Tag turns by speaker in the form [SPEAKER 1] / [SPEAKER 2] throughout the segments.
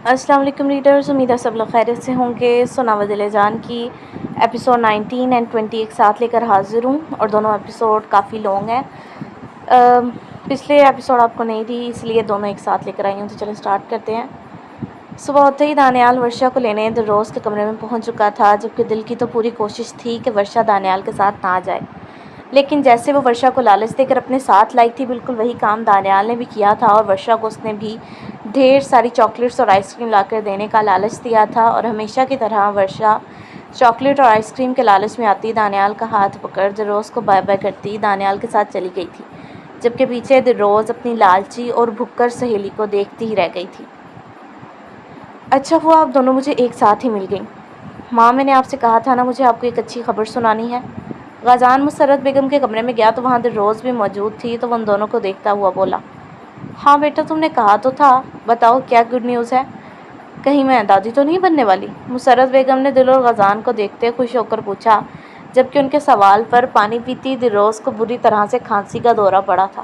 [SPEAKER 1] السلام علیکم ریڈرز، امید ہے سب لوگ خیریت سے ہوں گے۔ ناول دل جان کی ایپیسوڈ 19 اور 20 ایک ساتھ لے کر حاضر ہوں، اور دونوں ایپیسوڈ کافی لانگ ہیں۔ پچھلے ایپیسوڈ آپ کو نہیں دی، اس لیے دونوں ایک ساتھ لے کر آئی ہوں، تو چلیں سٹارٹ کرتے ہیں۔ صبح ہوتے ہی دانیال ورشا کو لینے دلروز کے کمرے میں پہنچ چکا تھا، جبکہ دل کی تو پوری کوشش تھی کہ ورشا دانیال کے ساتھ نہ جائے، لیکن جیسے وہ ورشا کو لالچ دے کر اپنے ساتھ لائی تھی، بالکل وہی کام دانیال نے بھی کیا تھا، اور ورشا کو اس نے بھی ڈھیر ساری چاکلیٹس اور آئس کریم لا کر دینے کا لالچ دیا تھا، اور ہمیشہ کی طرح ورشا چاکلیٹ اور آئس کریم کے لالچ میں آتی، دانیال کا ہاتھ پکڑ دلروز کو بائے بائے کرتی دانیال کے ساتھ چلی گئی تھی، جبکہ پیچھے دلروز اپنی لالچی اور بھکر سہیلی کو دیکھتی ہی رہ گئی تھی۔ اچھا ہوا آپ دونوں مجھے ایک ساتھ ہی مل گئیں۔ ماں، میں نے آپ سے کہا تھا نا مجھے آپ کو ایک اچھی خبر سنانی ہے۔ غازان مسرت بیگم کے کمرے میں گیا تو وہاں دلروز بھی موجود تھی، تو وہ ان دونوں کو دیکھتا ہوا بولا، ہاں بیٹا، تم نے کہا تو تھا، بتاؤ کیا گڈ نیوز ہے؟ کہیں میں دادی تو نہیں بننے والی؟ مسرت بیگم نے دل اور غازان کو دیکھتے خوش ہو کر پوچھا، جبکہ ان کے سوال پر پانی پیتی دلروز کو بری طرح سے کھانسی کا دورہ پڑا تھا۔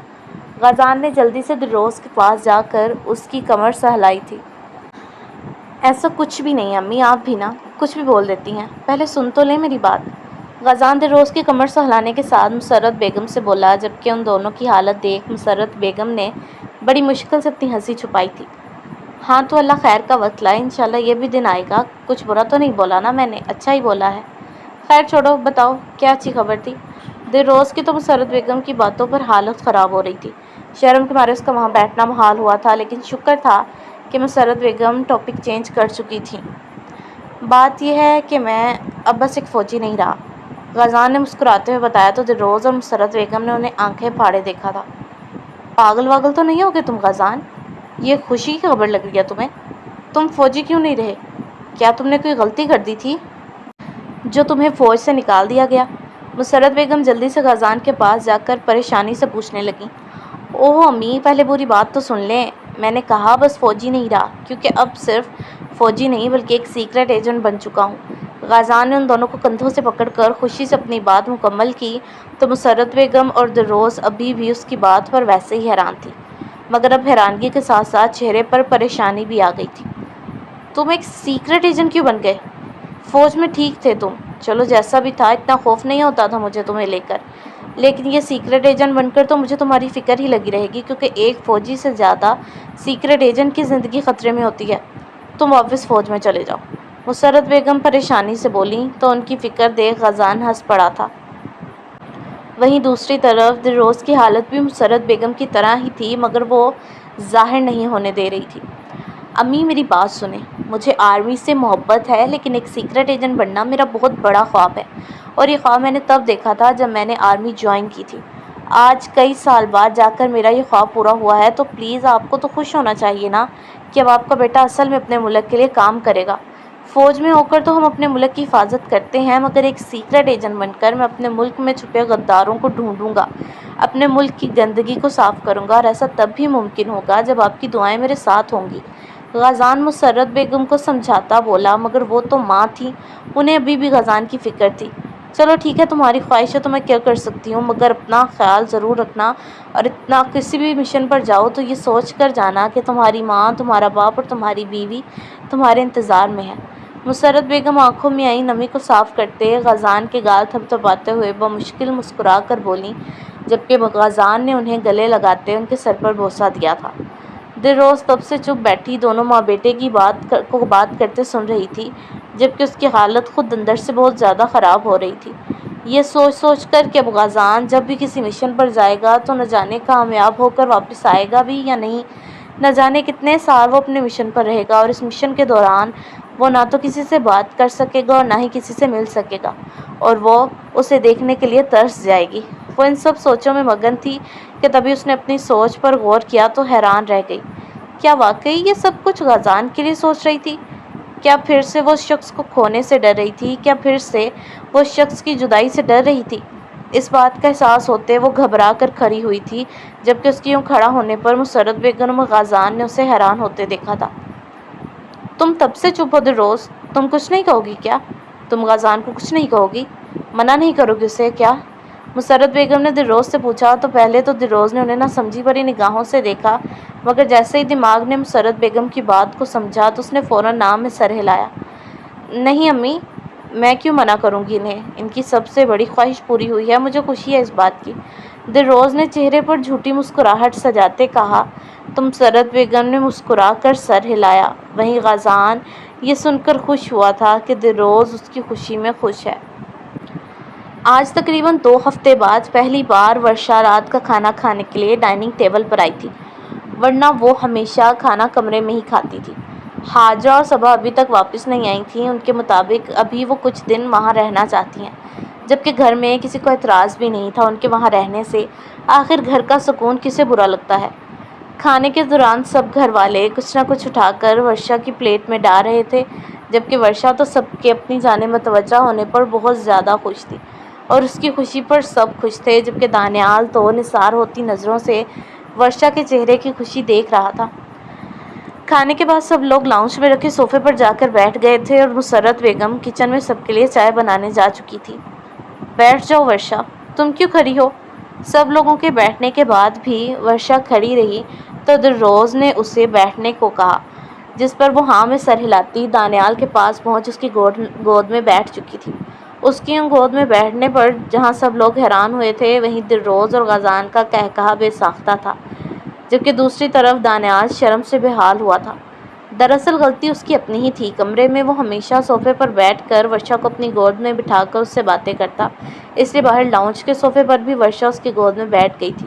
[SPEAKER 1] غازان نے جلدی سے دلروز کے پاس جا کر اس کی کمر سہلائی تھی۔ ایسا کچھ بھی نہیں امی، آپ بھی نا کچھ بھی بول دیتی ہیں، پہلے سن تو لیں میری بات۔ غازان دلروز کی کمر سہلانے کے ساتھ مسرت بیگم سے بولا، جبکہ ان دونوں کی حالت دیکھ مسرت بیگم نے بڑی مشکل سے اپنی ہنسی چھپائی تھی۔ ہاں تو اللہ خیر کا وقت لائے، انشاءاللہ یہ بھی دن آئے گا، کچھ برا تو نہیں بولا نا میں نے، اچھا ہی بولا ہے۔ خیر چھوڑو، بتاؤ کیا اچھی خبر تھی؟ دلروز کی تو مسرت بیگم کی باتوں پر حالت خراب ہو رہی تھی، شرم کے مارے اس کا وہاں بیٹھنا محال ہوا تھا، لیکن شکر تھا کہ مسرت بیگم ٹاپک چینج کر چکی تھیں۔ بات یہ ہے کہ میں اب بس ایک فوجی نہیں رہا، غازان نے مسکراتے ہوئے بتایا، تو دلروز اور مسرت بیگم نے انہیں آنکھیں پھاڑے دیکھا تھا۔ پاگل واگل تو نہیں ہوگے تم غازان؟ یہ خوشی کی خبر لگ رہی ہے تمہیں؟ تم فوجی کیوں نہیں رہے؟ کیا تم نے کوئی غلطی کر دی تھی جو تمہیں فوج سے نکال دیا گیا؟ مسرت بیگم جلدی سے غازان کے پاس جا کر پریشانی سے پوچھنے لگیں۔ اوہ امی، پہلے پوری بات تو سن لیں۔ میں نے کہا بس فوجی نہیں رہا، کیونکہ اب صرف فوجی نہیں بلکہ ایک سیکرٹ ایجنٹ بن چکا ہوں۔ غازان نے ان دونوں کو کندھوں سے پکڑ کر خوشی سے اپنی بات مکمل کی، تو مسرت بیگم اور دلروز ابھی بھی اس کی بات پر ویسے ہی حیران تھی، مگر اب حیرانگی کے ساتھ ساتھ چہرے پر پریشانی بھی آ گئی تھی۔ تم ایک سیکرٹ ایجنٹ کیوں بن گئے؟ فوج میں ٹھیک تھے تم، چلو جیسا بھی تھا، اتنا خوف نہیں ہوتا تھا مجھے تمہیں لے کر، لیکن یہ سیکرٹ ایجنٹ بن کر تو مجھے تمہاری فکر ہی لگی رہے گی، کیونکہ ایک فوجی سے زیادہ سیکرٹ ایجنٹ کی زندگی خطرے میں ہوتی ہے۔ تم واپس فوج میں چلے جاؤ، مسرت بیگم پریشانی سے بولیں، تو ان کی فکر دیکھ غازان ہنس پڑا تھا۔ وہیں دوسری طرف دلروز کی حالت بھی مسرت بیگم کی طرح ہی تھی، مگر وہ ظاہر نہیں ہونے دے رہی تھی۔ امی میری بات سنیں، مجھے آرمی سے محبت ہے، لیکن ایک سیکرٹ ایجنٹ بننا میرا بہت بڑا خواب ہے، اور یہ خواب میں نے تب دیکھا تھا جب میں نے آرمی جوائن کی تھی۔ آج کئی سال بعد جا کر میرا یہ خواب پورا ہوا ہے، تو پلیز آپ کو تو خوش ہونا چاہیے نا کہ اب آپ کا بیٹا اصل میں اپنے ملک کے لیے کام کرے گا۔ فوج میں ہو کر تو ہم اپنے ملک کی حفاظت کرتے ہیں، مگر ایک سیکرٹ ایجنٹ بن کر میں اپنے ملک میں چھپے غداروں کو ڈھونڈوں گا، اپنے ملک کی گندگی کو صاف کروں گا، اور ایسا تب بھی ممکن ہوگا جب آپ کی دعائیں میرے ساتھ ہوں گی۔ غازان مسرت بیگم کو سمجھاتا بولا، مگر وہ تو ماں تھیں، انہیں ابھی بھی غازان کی فکر تھی۔ چلو ٹھیک ہے، تمہاری خواہش ہے تو میں کیا کر سکتی ہوں، مگر اپنا خیال ضرور رکھنا، اور اتنا کسی بھی مشن پر جاؤ تو یہ سوچ کر جانا کہ تمہاری ماں، تمہارا باپ اور تمہاری بیوی تمہارے انتظار میں ہے۔ مسرت بیگم آنکھوں میں آئی نمی کو صاف کرتے غازان کے گال تھپ تھپاتے ہوئے بمشکل مسکرا کر بولیں، جبکہ غازان نے انہیں گلے لگاتے ان کے سر پر بوسہ دیا تھا۔ دلروز تب سے چپ بیٹھی دونوں ماں بیٹے کی بات کرتے سن رہی تھی، جبکہ اس کی حالت خود اندر سے بہت زیادہ خراب ہو رہی تھی، یہ سوچ سوچ کر کہ اب غازان جب بھی کسی مشن پر جائے گا تو نہ جانے کامیاب ہو کر واپس آئے گا بھی یا نہیں، نہ جانے کتنے سال وہ اپنے مشن پر رہے گا، اور اس مشن کے دوران وہ نہ تو کسی سے بات کر سکے گا اور نہ ہی کسی سے مل سکے گا، اور وہ اسے دیکھنے کے لیے ترس جائے گی۔ وہ ان سب سوچوں میں مگن تھی کہ تبھی اس نے اپنی سوچ پر غور کیا تو حیران رہ گئی، کیا واقعی یہ سب کچھ غازان کے لیے سوچ رہی تھی؟ کیا پھر سے وہ اس شخص کو کھونے سے ڈر رہی تھی؟ کیا پھر سے وہ اس شخص کی جدائی سے ڈر رہی تھی؟ اس بات کا احساس ہوتے وہ گھبرا کر کھڑی ہوئی تھی، جبکہ اس کے یوں کھڑا ہونے پر مسرت بیگم اور غازان نے اسے حیران ہوتے دیکھا تھا۔ تم تب سے چپ ہو دلروز، تم کچھ نہیں کہو گی کیا؟ تم غازان کو کچھ نہیں کہو گی؟ منع نہیں کرو گی اسے کیا؟ مسرت بیگم نے دلروز سے پوچھا، تو پہلے تو دلروز نے انہیں نہ سمجھی بھری نگاہوں سے دیکھا، مگر جیسے ہی دماغ نے مسرت بیگم کی بات کو سمجھا تو اس نے فوراً نام میں سر ہلایا۔ نہیں امی، میں کیوں منع کروں گی انہیں؟ ان کی سب سے بڑی خواہش پوری ہوئی ہے، مجھے خوشی ہے اس بات کی۔ دلروز نے چہرے پر جھوٹی مسکراہٹ سجاتے کہا۔ مسرت بیگم نے مسکرا کر سر ہلایا۔ وہیں غازان یہ سن کر خوش ہوا تھا کہ دلروز اس کی خوشی میں خوش ہے۔ آج تقریباً 2 ہفتے بعد پہلی بار ورشا رات کا کھانا کھانے کے لیے ڈائننگ ٹیبل پر آئی تھی، ورنہ وہ ہمیشہ کھانا کمرے میں ہی کھاتی تھی۔ حاجرہ اور صبا ابھی تک واپس نہیں آئی تھیں۔ ان کے مطابق ابھی وہ کچھ دن وہاں رہنا چاہتی ہیں، جبکہ گھر میں کسی کو اعتراض بھی نہیں تھا ان کے وہاں رہنے سے۔ آخر گھر کا سکون کسے برا لگتا ہے؟ کھانے کے دوران سب گھر والے کچھ نہ کچھ اٹھا کر ورشا کی پلیٹ میں ڈال رہے تھے، جبکہ ورشا تو سب کے اپنی جانب متوجہ ہونے پر بہت زیادہ خوش تھی، اور اس کی خوشی پر سب خوش تھے، جبکہ دانیال تو نثار ہوتی نظروں سے ورشا کے چہرے کی خوشی دیکھ رہا تھا۔ کھانے کے بعد سب لوگ لاؤنج میں رکھے صوفے پر جا کر بیٹھ گئے تھے اور مسرت بیگم کچن میں سب کے لیے چائے بنانے جا چکی تھی۔ بیٹھ جاؤ ورشا، تم کیوں کھڑی ہو؟ سب لوگوں کے بیٹھنے کے بعد بھی ورشا کھڑی رہی تو دلروز نے اسے بیٹھنے کو کہا، جس پر وہ ہاں میں سر ہلاتی دانیال کے پاس پہنچ اس کی گود میں بیٹھ چکی تھی۔ اس کی یوں گود میں بیٹھنے پر جہاں سب لوگ حیران ہوئے تھے، وہیں دلروز اور غازان کا قہقہہ بے ساختہ تھا، جبکہ دوسری طرف دانیال شرم سے بے حال ہوا تھا۔ دراصل غلطی اس کی اپنی ہی تھی۔ کمرے میں وہ ہمیشہ صوفے پر بیٹھ کر ورشا کو اپنی گود میں بٹھا کر اس سے باتیں کرتا، اس لیے باہر لاؤنج کے صوفے پر بھی ورشا اس کی گود میں بیٹھ گئی تھی۔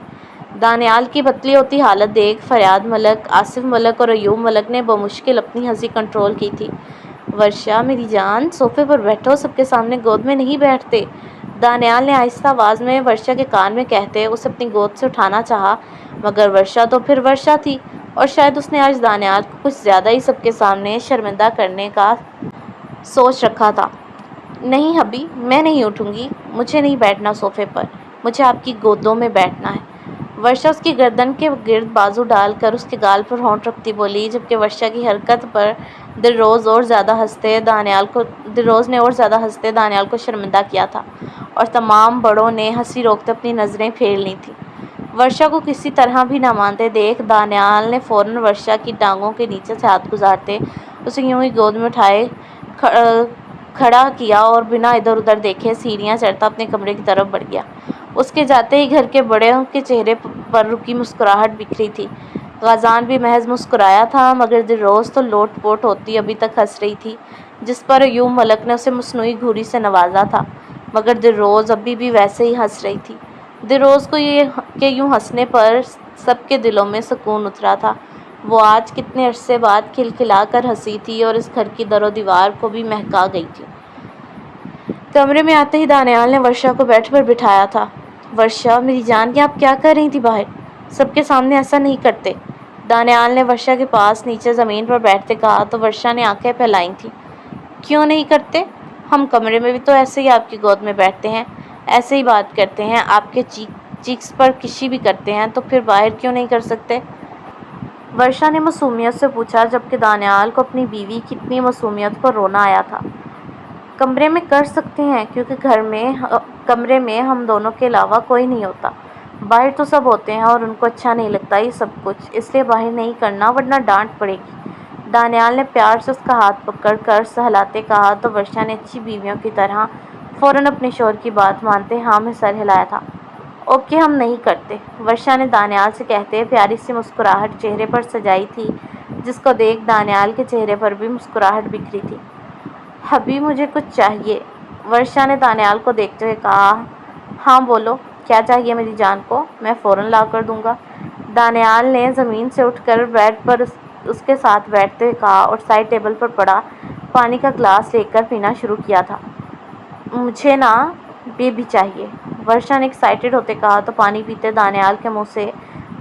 [SPEAKER 1] دانیال کی پتلی ہوتی حالت دیکھ فریاد ملک، آصف ملک اور ایوب ملک نے بمشکل اپنی ہنسی کنٹرول کی تھی۔ ورشا میری جان، صوفے پر بیٹھو، سب کے سامنے گود میں نہیں بیٹھتے، دانیال نے آہستہ آواز میں ورشا کے کان میں کہتے اسے اپنی گود سے اٹھانا چاہا، مگر ورشا تو پھر ورشا تھی، اور شاید اس نے آج دانیال کو کچھ زیادہ ہی سب کے سامنے شرمندہ کرنے کا سوچ رکھا تھا۔ نہیں حبی، میں نہیں اٹھوں گی، مجھے نہیں بیٹھنا صوفے پر، مجھے آپ کی گودوں میں بیٹھنا ہے۔ ورشا اس کی گردن کے گرد بازو ڈال کر اس کے گال پر ہونٹ رکھتی بولی، جبکہ ورشا کی حرکت پر دلروز نے اور زیادہ ہنستے دانیال کو شرمندہ کیا تھا، اور تمام بڑوں نے ہنسی روکتے اپنی نظریں پھیر لی تھیں۔ ورشا کو کسی طرح بھی نہ مانتے دیکھ دانیال نے فوراً ورشا کی ٹانگوں کے نیچے سے ہاتھ گزارتے اسے یوں ہی گود میں اٹھائے کھڑا کیا اور بنا ادھر ادھر دیکھے سیڑھیاں چڑھتا اپنے کمرے کی طرف بڑھ گیا۔ اس کے جاتے ہی گھر کے بڑوں کے چہرے پر رکی مسکراہٹ بکھری تھی۔ غازان بھی محض مسکرایا تھا، مگر دلروز تو لوٹ پوٹ ہوتی ابھی تک ہنس رہی تھی، جس پر ایوب ملک نے اسے مصنوعی گھوری سے نوازا تھا، مگر دلروز ابھی بھی ویسے ہی ہنس رہی تھی۔ دلروز کو یہ یوں ہنسنے پر سب کے دلوں میں سکون اترا تھا۔ وہ آج کتنے عرصے بعد کھلکھلا کر ہنسی تھی اور اس گھر کی در و دیوار کو بھی مہکا گئی تھی۔ کمرے میں آتے ہی دانیال نے ورشا کو بیڈ پر بٹھایا تھا۔ ورشا میری جان، یہ آپ کیا کر رہی تھی باہر؟ سب کے سامنے ایسا نہیں کرتے، دانیال نے ورشا کے پاس نیچے زمین پر بیٹھتے کہا تو ورشا نے آنکھیں پھیلائی تھیں۔ کیوں نہیں کرتے؟ ہم کمرے میں بھی تو ایسے ہی آپ کی گود میں بیٹھتے ہیں، ایسے ہی بات کرتے ہیں، آپ کے چیکس پر کشی بھی کرتے ہیں، تو پھر باہر کیوں نہیں کر سکتے؟ ورشا نے معصومیت سے پوچھا، جبکہ دانیال کو اپنی بیوی کی اتنی معصومیت پر رونا آیا تھا۔ کمرے میں کر سکتے ہیں، کیونکہ کمرے میں ہم دونوں کے علاوہ کوئی نہیں ہوتا، باہر تو سب ہوتے ہیں اور ان کو اچھا نہیں لگتا یہ سب کچھ، اس لیے باہر نہیں کرنا ورنہ ڈانٹ پڑے گی۔ دانیال نے پیار سے اس کا ہاتھ پکڑ کر سہلاتے کہا تو ورشا نے اچھی بیویوں کی طرح فوراً اپنے شوہر کی بات مانتے ہاں میں سر ہلایا تھا۔ اوکے، ہم نہیں کرتے، ورشا نے دانیال سے کہتے پیاری سی مسکراہٹ چہرے پر سجائی تھی، جس کو دیکھ دانیال کے چہرے پر بھی مسکراہٹ بکھری تھی۔ حبی مجھے کچھ چاہیے، ورشا نے دانیال کو دیکھتے ہوئے کہا۔ ہاں بولو، کیا چاہیے میری جان کو، میں فوراً لا کر دوں گا، دانیال نے زمین سے اٹھ کر بیڈ پر اس کے ساتھ بیٹھتے ہوئے کہا اور سائڈ ٹیبل پر پڑا پانی کا گلاس لے کر پینا شروع کیا تھا۔ مجھے نا بیبی چاہیے، ورشا نے ایکسائٹڈ ہوتے کہا تو پانی پیتے دانیال کے منہ سے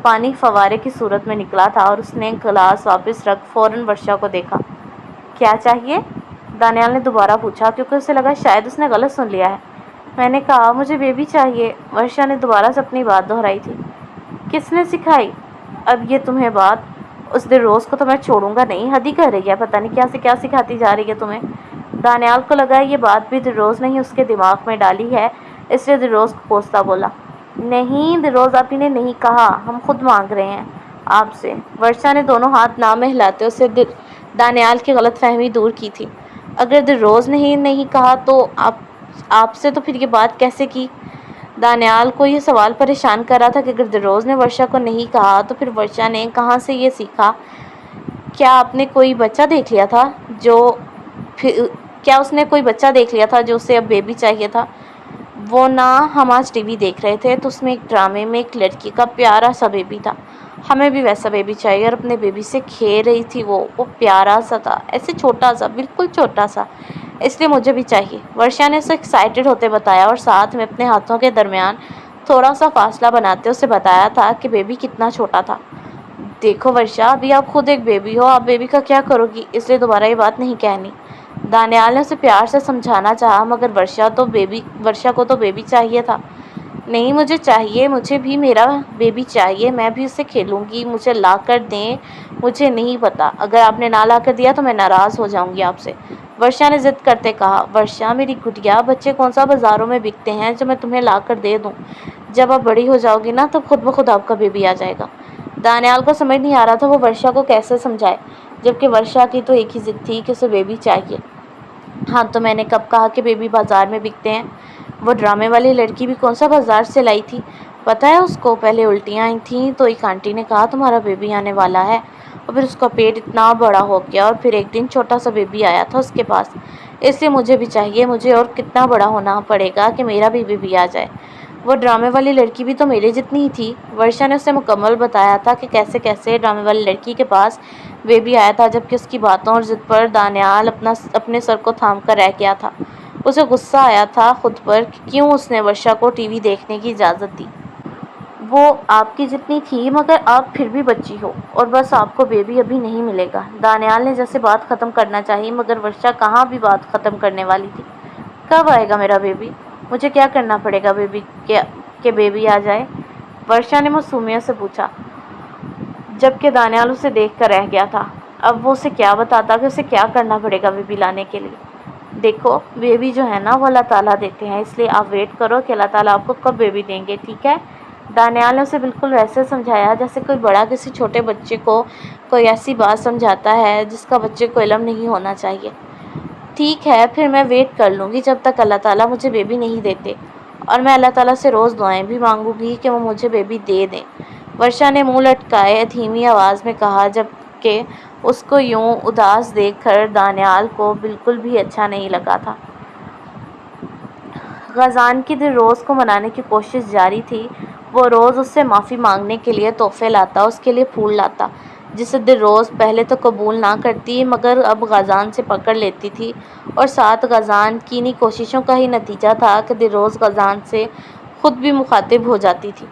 [SPEAKER 1] پانی فوارے کی صورت میں نکلا تھا اور اس نے گلاس واپس رکھ فوراً ورشا کو دیکھا۔ کیا چاہیے؟ دانیال نے دوبارہ پوچھا، کیونکہ اسے لگا شاید اس نے غلط سن لیا ہے۔ میں نے کہا مجھے بیبی چاہیے، ورشا نے دوبارہ سے اپنی بات دہرائی تھی۔ کس نے سکھائی اب یہ تمہیں بات؟ اس دلروز کو تو میں چھوڑوں گا نہیں، حد ہی کر رہی ہے، پتہ نہیں کیا سے کیا سکھاتی جا رہی ہے تمہیں۔ دانیال کو لگا یہ بات بھی دلروز نے ہی اس کے دماغ میں ڈالی ہے، اس لیے دلروز کو کوستا بولا۔ نہیں دلروز، آپ نے نہیں کہا، ہم خود مانگ رہے ہیں، آپ سے۔ ورشا نے دونوں ہاتھ نام میں ہلاتے اسے دانیال کی غلط فہمی دور کی تھی۔ اگر دلروز نے نہیں کہا تو آپ سے تو پھر یہ بات کیسے کی؟ دانیال کو یہ سوال پریشان کر رہا تھا کہ اگر دلروز نے ورشا کو نہیں کہا تو پھر ورشا نے کہاں سے یہ سیکھا؟ کیا آپ نے کوئی بچہ دیکھ لیا تھا کیا اس نے کوئی بچہ دیکھ لیا تھا جو اسے اب بیبی چاہیے تھا؟ وہ نہ، ہم آج ٹی وی دیکھ رہے تھے تو اس میں ایک ڈرامے میں ایک لڑکی کا پیارا سا بیبی تھا، ہمیں بھی ویسا بیبی چاہیے، اور اپنے بیبی سے کھیل رہی تھی۔ وہ پیارا سا تھا، ایسے چھوٹا سا، بالکل چھوٹا سا، اس لیے مجھے بھی چاہیے، ورشا نے اسے ایکسائٹڈ ہوتے بتایا اور ساتھ میں اپنے ہاتھوں کے درمیان تھوڑا سا فاصلہ بناتے اسے بتایا تھا کہ بیبی کتنا چھوٹا تھا۔ دیکھو ورشا، ابھی آپ خود ایک بیبی ہو، آپ بیبی کا کیا کرو گی، اس لیے دوبارہ یہ بات نہیں کہنی۔ دانیال نے اسے پیار سے سمجھانا چاہا، مگر ورشا کو تو بیبی چاہیے تھا۔ نہیں مجھے چاہیے، مجھے بھی میرا بیبی چاہیے، میں بھی اسے کھیلوں گی، مجھے لا کر دیں۔ مجھے نہیں پتا، اگر آپ نے نہ لا کر دیا تو میں ناراض ہو جاؤں گی آپ سے، ورشا نے ضد کرتے کہا۔ ورشا میری گڑیا، بچے کون سا بازاروں میں بکتے ہیں جو میں تمہیں لا کر دے دوں؟ جب آپ بڑی ہو جاؤ گی نا تو خود بخود آپ کا بیبی آ جائے گا۔ دانیال کو سمجھ نہیں آ رہا تھا وہ ورشا کو کیسے سمجھائے، جبکہ ورشا کی تو ایک ہی ضد تھی کہ اسے بیبی چاہیے۔ ہاں تو میں نے کب کہا کہ بیبی بازار میں بکتے ہیں؟ وہ ڈرامے والی لڑکی بھی کون سا بازار سے لائی تھی؟ پتہ ہے اس کو، پہلے الٹیاں آئی تھیں تو ایک آنٹی نے کہا تمہارا بیبی آنے والا ہے، اور پھر اس کا پیٹ اتنا بڑا ہو گیا، اور پھر ایک دن چھوٹا سا بیبی آیا تھا اس کے پاس، اس لیے مجھے بھی چاہیے، مجھے اور کتنا بڑا ہونا پڑے گا کہ میرا بھی بیبی آ جائے۔ وہ ڈرامے والی لڑکی بھی تو میرے جتنی ہی تھی۔ ورشا نے اسے مکمل بتایا تھا کہ کیسے کیسے ڈرامے والی لڑکی کے پاس بیبی آیا تھا، جبکہ اس کی باتوں اور ضد پر دانیال اپنے سر کو تھام کر رہ گیا تھا۔ اسے غصہ آیا تھا خود پر کہ کیوں اس نے ورشا کو ٹی وی دیکھنے کی اجازت دی۔ وہ آپ کی جتنی تھی، مگر آپ پھر بھی بچی ہو، اور بس آپ کو بیبی ابھی نہیں ملے گا۔ دانیال نے جیسے بات ختم کرنا چاہی، مگر ورشا کہاں بھی بات ختم کرنے والی تھی۔ کب آئے گا میرا بیبی؟ مجھے کیا کرنا پڑے گا بیبی کہ بیبی آ جائے؟ ورشا نے معصومیت سے پوچھا، جبکہ دانیال اسے دیکھ کر رہ گیا تھا۔ اب وہ اسے کیا بتاتا کہ اسے کیا کرنا پڑے گا بیبی لانے کے لیے۔ دیکھو بیبی جو ہے نا وہ اللہ تعالیٰ دیتے ہیں، اس لیے آپ ویٹ کرو کہ اللہ تعالیٰ آپ کو کب بیبی دیں گے، ٹھیک ہے؟ دانیال نے اسے بالکل ویسے سمجھایا جیسے کوئی بڑا کسی چھوٹے بچے کو کوئی ایسی بات سمجھاتا ہے جس کا بچے کو علم نہیں ہونا چاہیے۔ ٹھیک ہے، پھر میں ویٹ کر لوں گی جب تک اللہ تعالیٰ مجھے بیبی نہیں دیتے، اور میں اللہ تعالیٰ سے روز دعائیں بھی مانگوں گی کہ وہ مجھے بیبی دے دیں، ورشا نے منہ لٹکائے دھیمی آواز میں کہا، جبکہ اس کو یوں اداس دیکھ کر دانیال کو بالکل بھی اچھا نہیں لگا تھا۔ غزان کی دلروز کو منانے کی کوشش جاری تھی۔ وہ روز اس سے معافی مانگنے کے لیے تحفے لاتا، اس کے لیے پھول لاتا، جسے دلروز پہلے تو قبول نہ کرتی، مگر اب غزان سے پکڑ لیتی تھی، اور ساتھ غزان کی انہی کوششوں کا ہی نتیجہ تھا کہ دلروز غزان سے خود بھی مخاطب ہو جاتی تھی۔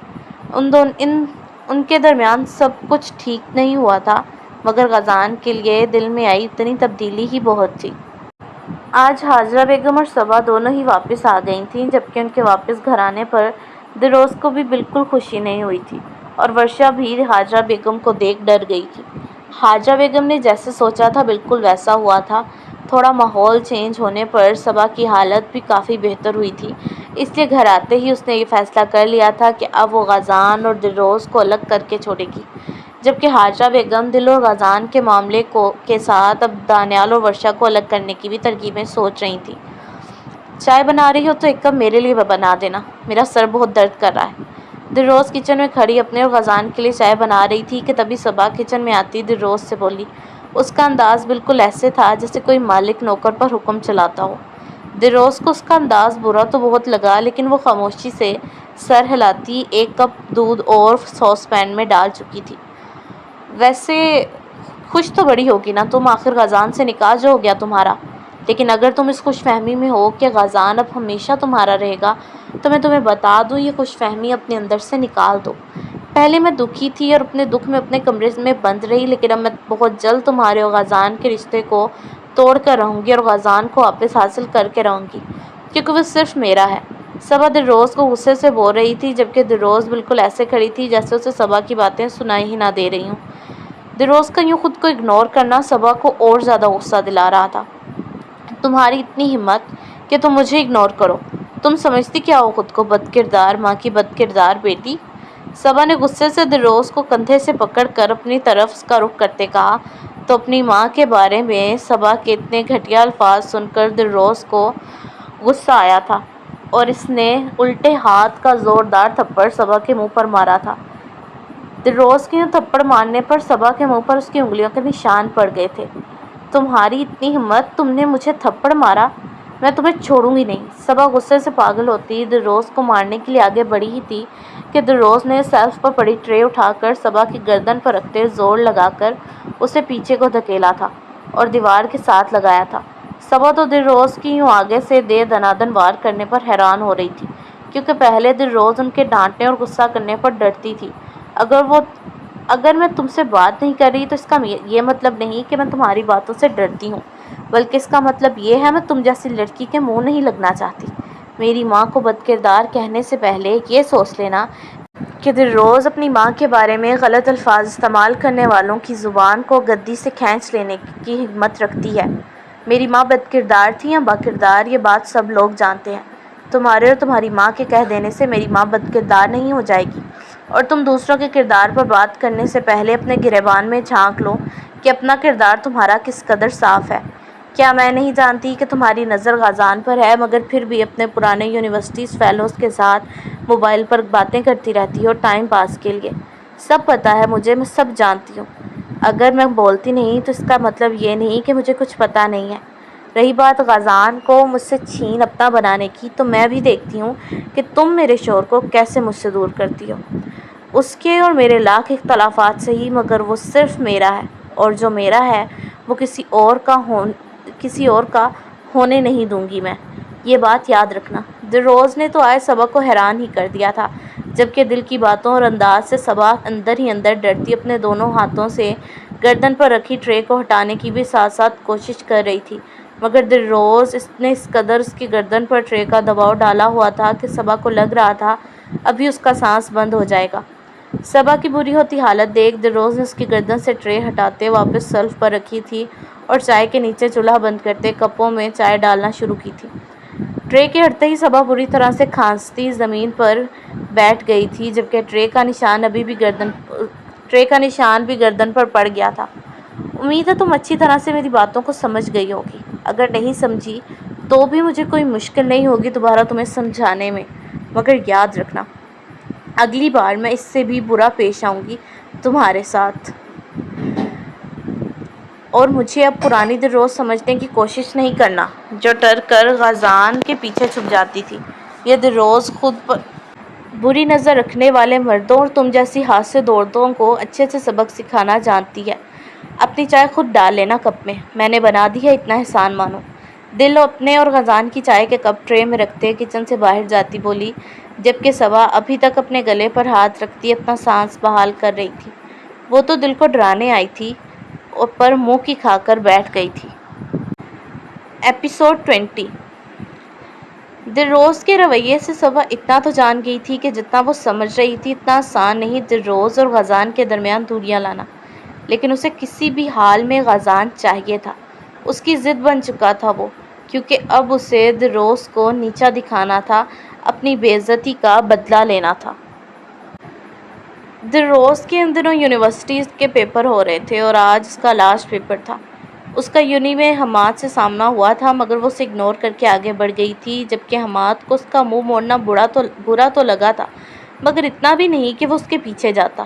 [SPEAKER 1] ان کے درمیان سب کچھ ٹھیک نہیں ہوا تھا، مگر غزان کے لیے دل میں آئی اتنی تبدیلی ہی بہت تھی۔ آج حاجرہ بیگم اور صبا دونوں ہی واپس آ گئی تھیں، جبکہ ان کے واپس گھر آنے پر دلروز کو بھی بالکل خوشی نہیں ہوئی تھی، اور ورشا بھی حاجرہ بیگم کو دیکھ ڈر گئی تھی۔ حاجرہ بیگم نے جیسے سوچا تھا بالکل ویسا ہوا تھا۔ تھوڑا ماحول چینج ہونے پر صبا کی حالت بھی کافی بہتر ہوئی تھی، اس لیے گھر آتے ہی اس نے یہ فیصلہ کر لیا تھا کہ اب وہ غزان اور دلروز کو الگ کر کے چھوڑے گی، جبکہ حاجرہ بیگم دل اور غزان کے معاملے کے ساتھ اب دانیال اور ورشا کو الگ کرنے کی بھی ترکیبیں سوچ رہی تھی۔ چائے بنا رہی ہو تو ایک کپ میرے لیے بنا دینا، میرا سر بہت درد کر رہا ہے۔ دلروز کچن میں کھڑی اپنے اور غزان کے لیے چائے بنا رہی تھی کہ تبھی صبا کچن میں آتی دلروز سے بولی۔ اس کا انداز بالکل ایسے تھا جیسے کوئی مالک نوکر پر حکم چلاتا ہو۔ دلروز کو اس کا انداز برا تو بہت لگا، لیکن وہ خاموشی سے سر ہلاتی ایک کپ دودھ اور ساس پین میں ڈال چکی تھی۔ ویسے خوش تو بڑی ہوگی نا تم، آخر غزان سے نکاح جو ہو گیا تمہارا، لیکن اگر تم اس خوش فہمی میں ہو کہ غزان اب ہمیشہ تمہارا رہے گا تو میں تمہیں بتا دوں یہ خوش فہمی اپنے اندر سے نکال دو۔ پہلے میں دکھی تھی اور اپنے دکھ میں اپنے کمرے میں بند رہی، لیکن اب میں بہت جلد تمہارے اور غزان کے رشتے کو توڑ کر رہوں گی اور غزان کو واپس حاصل کر کے رہوں گی، کیونکہ وہ صرف میرا ہے۔ صبا دلروز کو غصے سے بول رہی تھی، جبکہ دلروز بالکل ایسے کھڑی تھی جیسے اسے صبا کی باتیں سنائی ہی نہ دے رہی ہوں۔ دلروز کا یوں خود کو اگنور کرنا صبا کو اور زیادہ غصہ دلا رہا تھا۔ تمہاری اتنی ہمت کہ تم مجھے اگنور کرو، تم سمجھتی کیا ہو خود کو؟ بد کردار، ماں کی بد کردار بیٹی۔ صبا نے غصے سے دلروز کو کندھے سے پکڑ کر اپنی طرف اس کا رخ کرتے کہا تو اپنی ماں کے بارے میں صبا کے اتنے گھٹیا الفاظ سن کر دلروز کو غصہ آیا تھا اور اس نے الٹے ہاتھ کا زوردار تھپڑ صبا کے منہ پر مارا تھا۔ دلروز کے یوں تھپڑ مارنے پر صبا کے منہ پر اس کی انگلیوں کے نشان پڑ گئے تھے۔ تمہاری اتنی ہمت، تم نے مجھے تھپڑ مارا، میں تمہیں چھوڑوں گی نہیں۔ صبا غصے سے پاگل ہوتی دلروز کو مارنے کے لیے آگے بڑھی ہی تھی کہ دلروز نے شیلف پر پڑی ٹرے اٹھا کر صبا کی گردن پر رکھتے زور لگا کر اسے پیچھے کو دھکیلا تھا اور دیوار کے ساتھ لگایا تھا۔ صبا تو دلروز کی یوں آگے سے دے دنادن وار کرنے پر حیران ہو رہی تھی، کیونکہ پہلے دلروز ان کے ڈانٹنے اور غصہ کرنے پر ڈرتی تھی۔ اگر میں تم سے بات نہیں کر رہی تو اس کا یہ مطلب نہیں کہ میں تمہاری باتوں سے ڈرتی ہوں، بلکہ اس کا مطلب یہ ہے میں تم جیسی لڑکی کے منہ نہیں لگنا چاہتی۔ میری ماں کو بد کردار کہنے سے پہلے یہ سوچ لینا کہ دلروز اپنی ماں کے بارے میں غلط الفاظ استعمال کرنے والوں کی زبان کو گدی سے کھینچ لینے کی ہمت رکھتی ہے۔ میری ماں بد کردار تھی یا با کردار، یہ بات سب لوگ جانتے ہیں۔ تمہارے اور تمہاری ماں کے کہہ دینے سے میری ماں بد کردار نہیں ہو جائے گی، اور تم دوسروں کے کردار پر بات کرنے سے پہلے اپنے گریبان میں جھانک لو کہ اپنا کردار تمہارا کس قدر صاف ہے۔ کیا میں نہیں جانتی کہ تمہاری نظر غازان پر ہے، مگر پھر بھی اپنے پرانے یونیورسٹیز فیلوز کے ساتھ موبائل پر باتیں کرتی رہتی ہو ٹائم پاس کے لیے؟ سب پتہ ہے مجھے، میں سب جانتی ہوں۔ اگر میں بولتی نہیں تو اس کا مطلب یہ نہیں کہ مجھے کچھ پتہ نہیں ہے۔ رہی بات غازان کو مجھ سے چھین اپنا بنانے کی، تو میں بھی دیکھتی ہوں کہ تم میرے شوہر کو کیسے مجھ سے دور کرتی ہو۔ اس کے اور میرے لاکھ اختلافات صحیح، مگر وہ صرف میرا ہے، اور جو میرا ہے وہ کسی اور کا ہونے نہیں دوں گی میں، یہ بات یاد رکھنا۔ دلروز نے تو آج صبا کو حیران ہی کر دیا تھا، جبکہ دل کی باتوں اور انداز سے صبا اندر ہی اندر ڈرتی اپنے دونوں ہاتھوں سے گردن پر رکھی ٹرے کو ہٹانے کی بھی ساتھ ساتھ کوشش کر رہی تھی، مگر دلروز نے اس قدر اس کی گردن پر ٹرے کا دباؤ ڈالا ہوا تھا کہ صبا کو لگ رہا تھا ابھی اس کا سانس بند ہو جائے گا۔ صبا کی بری ہوتی حالت دیکھ دلروز نے اس کی گردن سے ٹرے ہٹاتے واپس شیلف پر رکھی تھی اور چائے کے نیچے چولہا بند کرتے کپوں میں چائے ڈالنا شروع کی تھی۔ ٹرے کے ہٹتے ہی صبا بری طرح سے کھانستی زمین پر بیٹھ گئی تھی، جبکہ ٹرے کا نشان بھی گردن پر پڑ گیا تھا۔ امید ہے تم اچھی طرح سے میری باتوں کو سمجھ گئی ہوگی۔ اگر نہیں سمجھی تو بھی مجھے کوئی مشکل نہیں ہوگی دوبارہ تمہیں سمجھانے میں، مگر یاد رکھنا اگلی بار میں اس سے بھی برا پیش آؤں گی تمہارے ساتھ۔ اور مجھے اب پرانی دلروز سمجھنے کی کوشش نہیں کرنا، جو ڈر کر غازان کے پیچھے چھپ جاتی تھی۔ یہ دلروز خود پر بری نظر رکھنے والے مردوں اور تم جیسی ہاتھ سے دوڑتوں کو اچھے سے سبق سکھانا جانتی ہے۔ اپنی چائے خود ڈال لینا کپ میں نے بنا دی ہے، اتنا احسان مانو۔ دل اپنے اور غازان کی چائے کے کپ ٹرے میں رکھتے کچن سے باہر جاتی بولی، جبکہ صبا ابھی تک اپنے گلے پر ہاتھ رکھتی اپنا سانس بحال کر رہی تھی۔ وہ تو دل کو ڈرانے آئی تھی پر منہ کی کھا کر بیٹھ گئی تھی۔ ایپیسوڈ 20۔ دلروز کے رویے سے صبا اتنا تو جان گئی تھی کہ جتنا وہ سمجھ رہی تھی اتنا آسان نہیں دلروز اور غازان کے درمیان دوریاں لانا، لیکن اسے کسی بھی حال میں غازان چاہیے تھا۔ اس کی ضد بن چکا تھا وہ، کیونکہ اب اسے دلروز کو نیچا دکھانا تھا، اپنی بے عزتی کا بدلہ لینا تھا۔ دلروز کے ان دنوں یونیورسٹی کے پیپر ہو رہے تھے اور آج اس کا لاسٹ پیپر تھا۔ اس کا یونی میں حماد سے سامنا ہوا تھا، مگر وہ اسے اگنور کر کے آگے بڑھ گئی تھی، جبکہ حماد کو اس کا منہ موڑنا برا تو لگا تھا، مگر اتنا بھی نہیں کہ وہ اس کے پیچھے جاتا۔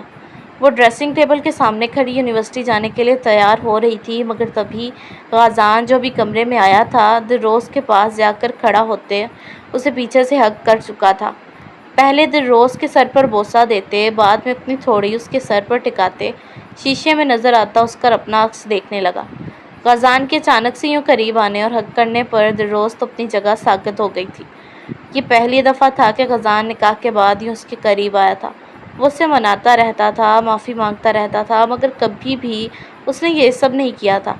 [SPEAKER 1] وہ ڈریسنگ ٹیبل کے سامنے کھڑی یونیورسٹی جانے کے لیے تیار ہو رہی تھی، مگر تبھی غازان جو ابھی کمرے میں آیا تھا دلروز کے پاس جا کر کھڑا ہوتے اسے پیچھے سے ہگ کر چکا تھا۔ پہلے دلروز کے سر پر بوسہ دیتے، بعد میں اپنی تھوڑی اس کے سر پر ٹکاتے شیشے میں نظر آتا اس کا اپنا عکس دیکھنے لگا۔ غازان کے اچانک سے یوں قریب آنے اور ہگ کرنے پر دلروز تو اپنی جگہ ساکت ہو گئی تھی۔ یہ پہلی دفعہ تھا کہ غازان نکاح کے بعد یوں اس کے قریب آیا تھا۔ وہ اسے مناتا رہتا تھا، معافی مانگتا رہتا تھا، مگر کبھی بھی اس نے یہ سب نہیں کیا تھا۔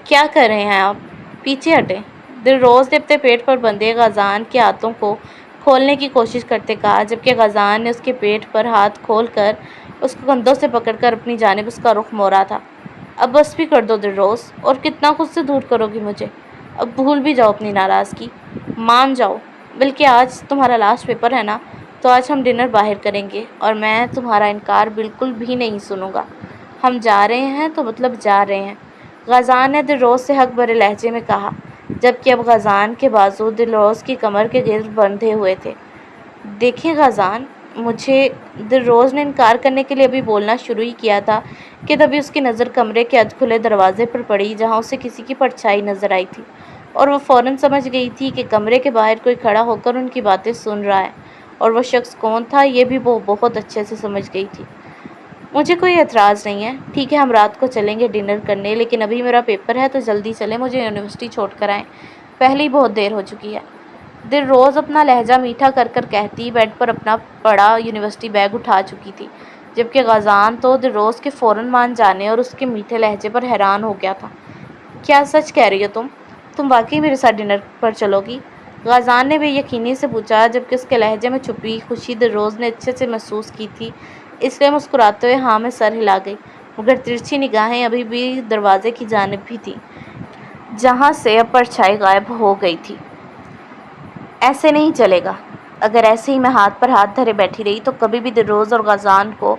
[SPEAKER 1] کیا کر رہے ہیں آپ؟ پیچھے ہٹیں، دلروز نے اپنے پیٹ پر بندھے غازان کے ہاتھوں کو کھولنے کی کوشش کرتے کہا، جبکہ غازان نے اس کے پیٹ پر ہاتھ کھول کر اس کو کندھوں سے پکڑ کر اپنی جانب اس کا رخ موڑا تھا۔ اب بس بھی کر دو دلروز، اور کتنا خود سے دور کرو گی مجھے؟ اب بھول بھی جاؤ اپنی ناراضگی، مان جاؤ، بلکہ آج تمہارا لاسٹ پیپر ہے نا، تو آج ہم ڈنر باہر کریں گے اور میں تمہارا انکار بالکل بھی نہیں سنوں گا۔ ہم جا رہے ہیں تو مطلب جا رہے ہیں، غازان نے دلروز سے حق بھرے لہجے میں کہا، جبکہ اب غازان کے بازو دلروز کی کمر کے گرد بندھے ہوئے تھے۔ دیکھیں غازان، مجھے دلروز نے انکار کرنے کے لیے ابھی بولنا شروع ہی کیا تھا کہ تبھی اس کی نظر کمرے کے ادھ کھلے دروازے پر پڑی جہاں اسے کسی کی پرچھائی نظر آئی تھی، اور وہ فوراً سمجھ گئی تھی کہ کمرے کے باہر کوئی کھڑا ہو کر ان کی باتیں سن رہا ہے، اور وہ شخص کون تھا یہ بھی وہ بہت اچھے سے سمجھ گئی تھی۔ مجھے کوئی اعتراض نہیں ہے، ٹھیک ہے ہم رات کو چلیں گے ڈنر کرنے، لیکن ابھی میرا پیپر ہے تو جلدی چلیں، مجھے یونیورسٹی چھوڑ کر آئیں، پہلے ہی بہت دیر ہو چکی ہے۔ دلروز اپنا لہجہ میٹھا کر کر کہتی بیڈ پر اپنا بڑا یونیورسٹی بیگ اٹھا چکی تھی، جبکہ غازان تو دلروز کے فوراً مان جانے اور اس کے میٹھے لہجے پر حیران ہو گیا تھا۔ کیا سچ کہہ رہی ہو تم واقعی میرے ساتھ ڈنر پر چلو گی؟ غازان نے بے یقینی سے پوچھا، جبکہ اس کے لہجے میں چھپی خوشی دلروز نے اچھے سے محسوس کی تھی، اس لیے مسکراتے ہوئے ہاں میں سر ہلا گئی، مگر ترچھی نگاہیں ابھی بھی دروازے کی جانب بھی تھیں جہاں سے اب پرچھائی غائب ہو گئی تھی۔ ایسے نہیں چلے گا، اگر ایسے ہی میں ہاتھ پر ہاتھ دھرے بیٹھی رہی تو کبھی بھی دلروز اور غازان کو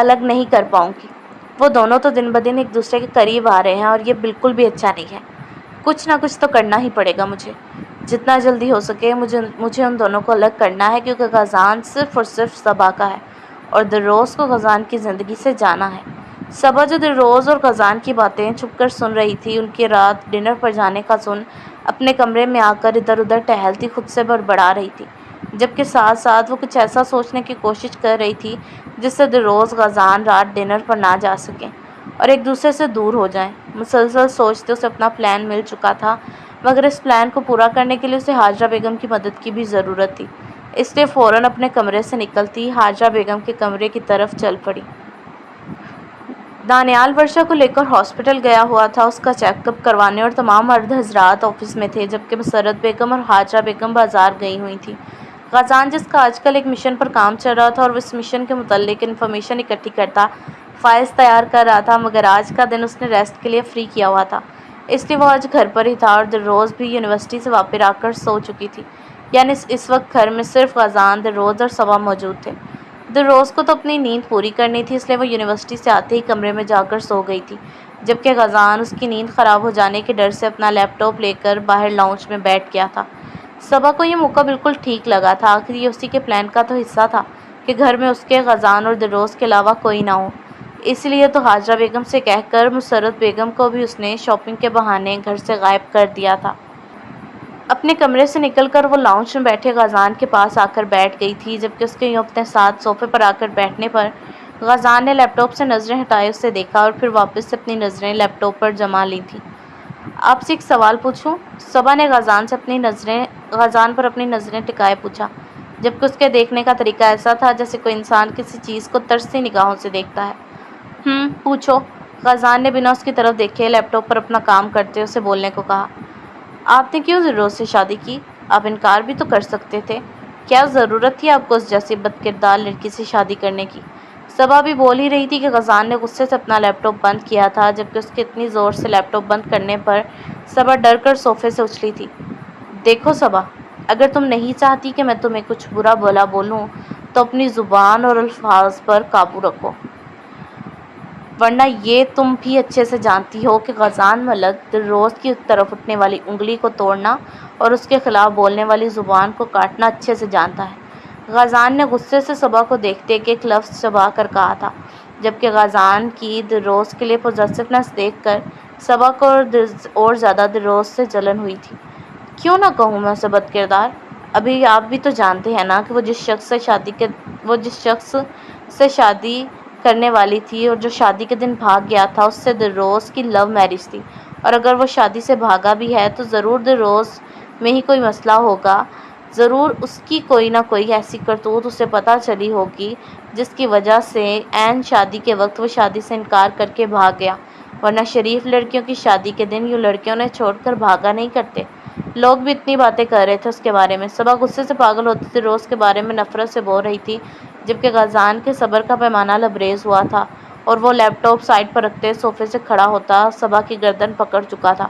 [SPEAKER 1] الگ نہیں کر پاؤں گی۔ وہ دونوں تو دن بدن ایک دوسرے کے قریب آ رہے ہیں اور یہ بالکل بھی اچھا نہیں ہے۔ کچھ نہ کچھ تو کرنا ہی پڑے گا مجھے، جتنا جلدی ہو سکے مجھے ان دونوں کو الگ کرنا ہے، کیونکہ غازان صرف اور صرف صبا کا ہے اور دلروز کو غازان کی زندگی سے جانا ہے۔ صبا جو دلروز اور غازان کی باتیں چھپ کر سن رہی تھی، ان کی رات ڈنر پر جانے کا سن اپنے کمرے میں آ کر ادھر ادھر ٹہلتی خود سے بڑبڑا رہی تھی، جبکہ ساتھ ساتھ وہ کچھ ایسا سوچنے کی کوشش کر رہی تھی جس سے دلروز غازان رات ڈنر پر نہ جا سکیں اور ایک دوسرے سے دور ہو جائیں۔ مسلسل سوچتے اسے اپنا پلان مل چکا تھا، مگر اس پلان کو پورا کرنے کے لیے اسے حاجرہ بیگم کی مدد کی بھی ضرورت تھی، اس لیے فوراً اپنے کمرے سے نکلتی حاجرہ بیگم کے کمرے کی طرف چل پڑی۔ دانیال ورشا کو لے کر ہاسپٹل گیا ہوا تھا، اس کا چیک اپ کروانے، اور تمام مرد حضرات آفس میں تھے، جبکہ مسرت بیگم اور حاجرہ بیگم بازار گئی ہوئی تھیں۔ غازان، جس کا آج کل ایک مشن پر کام چل رہا تھا اور وہ اس مشن کے متعلق انفارمیشن اکٹھی کرتا، فائلز تیار کر رہا تھا، مگر آج کا دن اس نے ریسٹ کے لیے فری کیا ہوا تھا، اس لیے وہ آج گھر پر ہی تھا، اور دلروز بھی یونیورسٹی سے واپس آ کر سو چکی تھی، یعنی اس وقت گھر میں صرف غازان، دلروز اور صبا موجود تھے۔ دلروز کو تو اپنی نیند پوری کرنی تھی، اس لیے وہ یونیورسٹی سے آتے ہی کمرے میں جا کر سو گئی تھی، جبکہ غازان اس کی نیند خراب ہو جانے کے ڈر سے اپنا لیپ ٹاپ لے کر باہر لاؤنج میں بیٹھ گیا تھا۔ صبا کو یہ موقع بالکل ٹھیک لگا تھا، آخر یہ اسی کے پلان کا تو حصہ تھا کہ گھر میں اس کے، غازان اور دلروز کے علاوہ کوئی نہ ہو، اس لیے تو حاجرہ بیگم سے کہہ کر مسرت بیگم کو بھی اس نے شاپنگ کے بہانے گھر سے غائب کر دیا تھا۔ اپنے کمرے سے نکل کر وہ لاؤنج میں بیٹھے غازان کے پاس آ کر بیٹھ گئی تھی، جبکہ اس کے یوں اپنے ساتھ صوفے پر آ کر بیٹھنے پر غازان نے لیپ ٹاپ سے نظریں ہٹائے اسے دیکھا اور پھر واپس سے اپنی نظریں لیپ ٹاپ پر جما لی تھیں۔ آپ سے ایک سوال پوچھوں؟ صبا نے غازان پر اپنی نظریں ٹکائے پوچھا، جبکہ اس کے دیکھنے کا طریقہ ایسا تھا جیسے کوئی انسان کسی چیز کو ترسی نگاہوں سے دیکھتا ہے۔ پوچھو، غازان نے بنا اس کی طرف دیکھے لیپ ٹاپ پر اپنا کام کرتے اسے بولنے کو کہا۔ آپ نے کیوں دلروز سے شادی کی؟ آپ انکار بھی تو کر سکتے تھے، کیا ضرورت تھی آپ کو اس جیسی بد کردار لڑکی سے شادی کرنے کی؟ صبا بھی بول ہی رہی تھی کہ غازان نے غصے سے اپنا لیپ ٹاپ بند کیا تھا، جبکہ اس کے اتنی زور سے لیپ ٹاپ بند کرنے پر صبا ڈر کر صوفے سے اچھلی تھی۔ دیکھو صبا، اگر تم نہیں چاہتی کہ میں تمہیں کچھ برا بھلا بولوں تو اپنی زبان اور الفاظ پر قابو رکھو، ورنہ یہ تم بھی اچھے سے جانتی ہو کہ غازان ملک دلروز کی طرف اٹھنے والی انگلی کو توڑنا اور اس کے خلاف بولنے والی زبان کو کاٹنا اچھے سے جانتا ہے۔ غازان نے غصے سے صبا کو دیکھتے ایک ایک لفظ چبا کر کہا تھا، جبکہ غازان کی دلروز کے لیے پوزیسونیس دیکھ کر صبا کو اور زیادہ دلروز سے جلن ہوئی تھی۔ کیوں نہ کہوں میں اسے بد کردار؟ ابھی آپ بھی تو جانتے ہیں نا کہ وہ جس شخص سے شادی کرنے والی تھی اور جو شادی کے دن بھاگ گیا تھا، اس سے دلروز کی لو میرج تھی، اور اگر وہ شادی سے بھاگا بھی ہے تو ضرور دلروز میں ہی کوئی مسئلہ ہوگا، ضرور اس کی کوئی نہ کوئی ایسی کرتوت اسے پتہ چلی ہوگی جس کی وجہ سے عین شادی کے وقت وہ شادی سے انکار کر کے بھاگ گیا، ورنہ شریف لڑکیوں کی شادی کے دن یوں لڑکیوں نے چھوڑ کر بھاگا نہیں کرتے۔ لوگ بھی اتنی باتیں کر رہے تھے اس کے بارے میں۔ صبا غصے سے پاگل ہوتی دلروز کے بارے میں نفرت سے بول رہی تھی، جبکہ غازان کے صبر کا پیمانہ لبریز ہوا تھا اور وہ لیپ ٹاپ سائڈ پر رکھتے صوفے سے کھڑا ہوتا صبا کی گردن پکڑ چکا تھا۔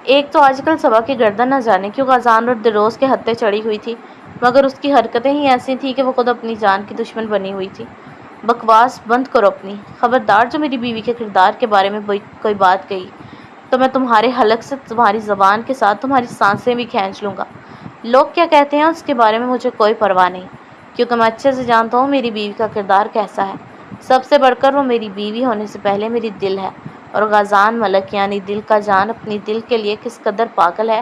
[SPEAKER 1] ایک تو آج کل صبا کی گردن نہ جانے کیوں غازان اور دلروز کے ہتھے چڑھی ہوئی تھی، مگر اس کی حرکتیں ہی ایسی تھیں کہ وہ خود اپنی جان کی دشمن بنی ہوئی تھی۔ بکواس بند کرو اپنی، خبردار جو میری بیوی کے کردار کے بارے میں کوئی بات کہی تو میں تمہارے حلق سے تمہاری زبان کے ساتھ تمہاری سانسیں بھی کھینچ لوں گا۔ لوگ کیا کہتے ہیں اس کے بارے میں مجھے کوئی پرواہ نہیں، کیونکہ میں اچھے سے جانتا ہوں میری بیوی کا کردار کیسا ہے۔ سب سے بڑھ کر وہ میری بیوی ہونے سے پہلے میری دل ہے، اور غازان ملک یعنی دل کا جان اپنی دل کے لیے کس قدر پاگل ہے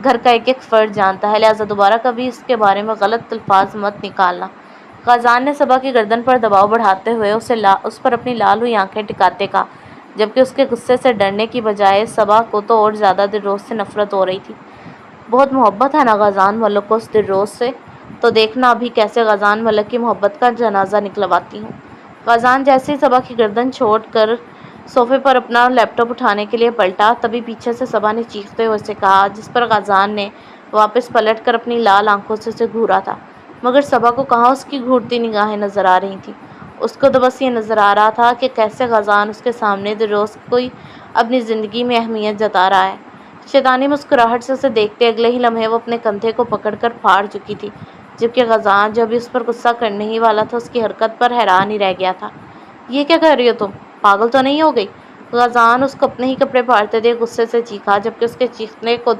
[SPEAKER 1] گھر کا ایک ایک فرد جانتا ہے، لہٰذا دوبارہ کبھی اس کے بارے میں غلط الفاظ مت نکالنا۔ غازان نے صبا کی گردن پر دباؤ بڑھاتے ہوئے اس پر اپنی لال ہوئی آنکھیں ٹکاتے کہا، جبکہ اس کے غصے سے ڈرنے کی بجائے صبا کو تو اور زیادہ دلروز سے نفرت ہو رہی تھی۔ بہت محبت ہے نا غازان ملک کو اس دلروز سے، تو دیکھنا ابھی کیسے غازان ملک کی محبت کا جنازہ نکلواتی ہوں۔ غازان جیسے ہی صبا کی گردن چھوڑ کر صوفے پر اپنا لیپ ٹاپ اٹھانے کے لیے پلٹا، تبھی پیچھے سے صبا نے چیختے ہوئے اسے کہا، جس پر غازان نے واپس پلٹ کر اپنی لال آنکھوں سے اسے گھورا تھا، مگر صبا کو کہاں اس کی گھورتی نگاہیں نظر آ رہی تھیں۔ اس کو تو بس یہ نظر آ رہا تھا کہ کیسے غازان اس کے سامنے دلروز کوئی اپنی زندگی میں اہمیت جتا رہا ہے۔ شیطانی مسکراہٹ سے اسے دیکھتے اگلے ہی لمحے وہ اپنے کندھے کو پکڑ کر پھاڑ چکی تھی، جبکہ غازان جو ابھی اس پر غصہ کرنے ہی والا تھا اس کی حرکت پر حیران ہی رہ گیا تھا۔ یہ کیا کر رہی ہو تم؟ پاگل تو نہیں ہو گئی؟ غازان اس کو اپنے ہی کپڑے پھاڑتے دیکھ غصے سے چیخا، جبکہ اس کے چیخنے کو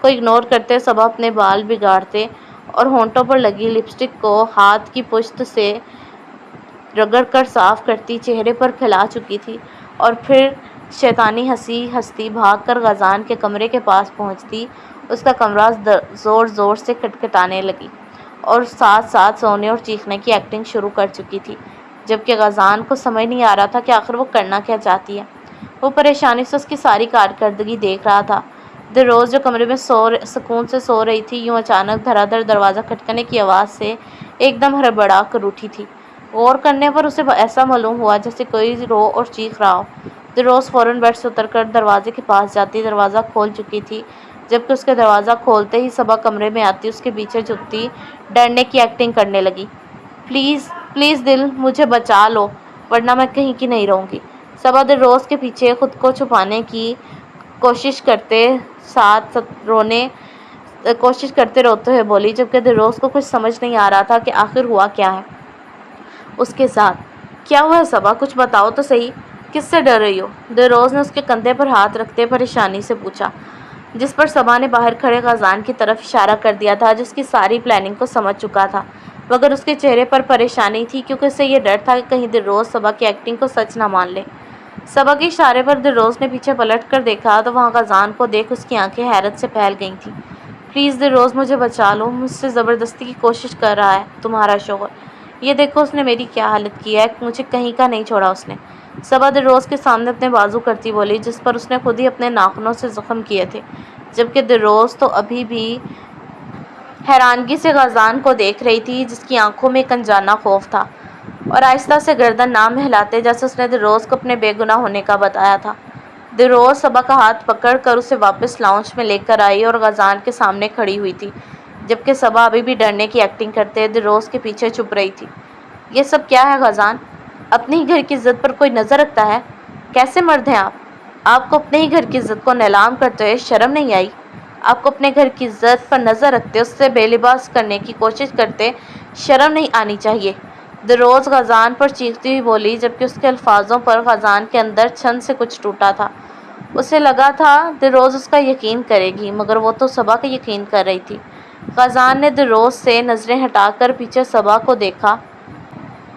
[SPEAKER 1] اگنور کرتے صبا اپنے بال بگاڑتے اور ہونٹوں پر لگی لپسٹک کو ہاتھ کی پشت سے رگڑ کر صاف کرتی چہرے پر پھیلا چکی تھی، اور پھر شیطانی ہنستی بھاگ کر غازان کے کمرے کے پاس پہنچتی اس کا کمرہ زور زور سے کھٹکھٹانے لگی اور ساتھ ساتھ سونے اور چیخنے کی ایکٹنگ شروع کر چکی تھی، جبکہ غازان کو سمجھ نہیں آ رہا تھا کہ آخر وہ کرنا کیا چاہتی ہے۔ وہ پریشانی سے اس کی ساری کارکردگی دیکھ رہا تھا۔ دلروز جو کمرے میں سکون سے سو رہی تھی، یوں اچانک دھڑا دھڑ دروازہ کھٹکنے کی آواز سے ایک دم ہڑبڑا کر اٹھی تھی۔ غور کرنے پر اسے ایسا معلوم ہوا جیسے کوئی رو اور چیخ رہا ہو۔ دلروز فوراً بیڈ سے اتر کر دروازے کے پاس جاتی دروازہ کھول چکی تھی، جبکہ اس کے دروازہ کھولتے ہی صبا کمرے میں آتی اس کے پیچھے جھکتی ڈرنے کی ایکٹنگ کرنے لگی۔ پلیز پلیز دل، مجھے بچا لو ورنہ میں کہیں کی نہیں رہوں گی۔ صبا دلروز کے پیچھے خود کو چھپانے کی کوشش کرتے روتے ہوئے بولی، جبکہ دلروز کو کچھ سمجھ نہیں آ رہا تھا کہ آخر ہوا کیا ہے اس کے ساتھ۔ کیا ہوا ہے صبا؟ کچھ بتاؤ تو صحیح، کس سے ڈر رہی ہو؟ دلروز نے اس کے کندھے پر ہاتھ رکھتے پریشانی سے پوچھا، جس پر صبا نے باہر کھڑے غازان کی طرف اشارہ کر دیا تھا، جس کی ساری پلاننگ کو سمجھ چکا تھا، مگر اس کے چہرے پر پریشانی تھی کیونکہ اسے یہ ڈر تھا کہ کہیں دلروز صبا کی ایکٹنگ کو سچ نہ مان لے۔ صبا کے اشارے پر دلروز نے پیچھے پلٹ کر دیکھا تو وہاں غازان کو دیکھ اس کی آنکھیں حیرت سے پھیل گئی تھیں۔ پلیز دلروز، مجھے بچا لو، مجھ سے زبردستی کی کوشش کر رہا ہے تمہارا شوہر۔ یہ دیکھو اس نے میری کیا حالت کی ہے، مجھے کہیں کا نہیں چھوڑا اس نے۔ صبا دلروز کے سامنے اپنے بازو کرتی بولی، جس پر اس نے خود ہی اپنے ناخنوں سے زخم کیے تھے، جبکہ دلروز تو ابھی بھی حیرانگی سے غازان کو دیکھ رہی تھی، جس کی آنکھوں میں ایک انجانا خوف تھا، اور آہستہ سے گردن نہ ہلاتے جیسے اس نے دلروز کو اپنے بے گناہ ہونے کا بتایا تھا۔ دلروز صبا کا ہاتھ پکڑ کر اسے واپس لاؤنج میں لے کر آئی اور غازان کے سامنے کھڑی ہوئی تھی، جبکہ صبا ابھی بھی ڈرنے کی ایکٹنگ کرتے دلروز کے پیچھے چھپ رہی تھی۔ یہ سب کیا ہے غازان؟ اپنے ہی گھر کی عزت پر کوئی نظر رکھتا ہے؟ کیسے مرد ہیں آپ؟ آپ کو اپنے ہی گھر کی عزت کو نیلام کرتے ہوئے شرم نہیں آئی؟ آپ کو اپنے گھر کی عزت پر نظر رکھتے، اس سے بے لباس کرنے کی کوشش کرتے شرم نہیں آنی چاہیے؟ دلروز غازان پر چیختی ہوئی بولی، جبکہ اس کے الفاظوں پر غازان کے اندر چھن سے کچھ ٹوٹا تھا۔ اسے لگا تھا دلروز اس کا یقین کرے گی، مگر وہ تو صبا کا یقین کر رہی تھی۔ غازان نے دلروز سے نظریں ہٹا کر پیچھے صبا کو دیکھا،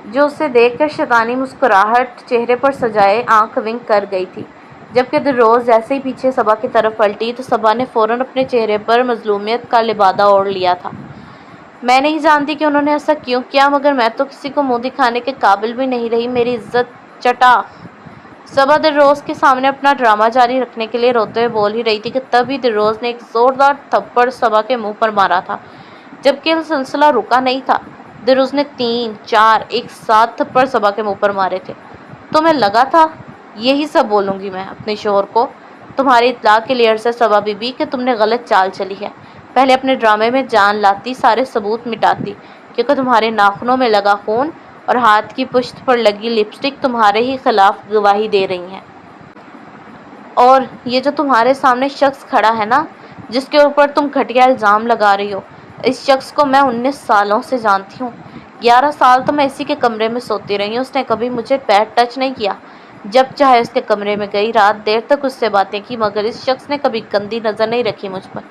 [SPEAKER 1] جو اسے دیکھ کر شیطانی مسکراہٹ چہرے پر سجائے آنکھ ونک کر گئی تھی، جبکہ دلروز جیسے ہی پیچھے صبا کی طرف پلٹی تو صبا نے فوراً اپنے چہرے پر مظلومیت کا لبادہ اوڑھ لیا تھا۔ میں نہیں جانتی کہ انہوں نے ایسا کیوں کیا، مگر میں تو کسی کو منہ دکھانے کے قابل بھی نہیں رہی، میری عزت چٹا۔ صبا دلروز کے سامنے اپنا ڈرامہ جاری رکھنے کے لیے روتے ہوئے بول ہی رہی تھی کہ تبھی دلروز نے ایک زوردار تھپڑ صبا کے منہ پر مارا تھا، جبکہ یہ سلسلہ رکا نہیں تھا۔ دلروز نے 3 4 ایک ساتھ تھپڑ صبا کے منہ پر مارے تھے۔ تمہیں لگا تھا یہی سب بولوں گی میں اپنے شوہر کو؟ تمہاری اطلاع کے لیے عرض ہے صبا بی بی کہ تم نے غلط چال چلی ہے۔ پہلے اپنے ڈرامے میں جان لاتی، سارے ثبوت مٹاتی، کیونکہ تمہارے ناخنوں میں لگا خون اور ہاتھ کی پشت پر لگی لپسٹک تمہارے ہی خلاف گواہی دے رہی ہیں۔ اور یہ جو تمہارے سامنے شخص کھڑا ہے نا، جس کے اوپر تم گھٹیا الزام لگا رہی ہو، اس شخص کو میں 19 سالوں سے جانتی ہوں۔ 11 سال تو میں اسی کے کمرے میں سوتی رہی ہوں۔ اس نے کبھی مجھے پیر ٹچ نہیں کیا۔ جب چاہے اس کے کمرے میں گئی، رات دیر تک اس سے باتیں کی، مگر اس شخص نے کبھی گندی نظر نہیں رکھی مجھ پر۔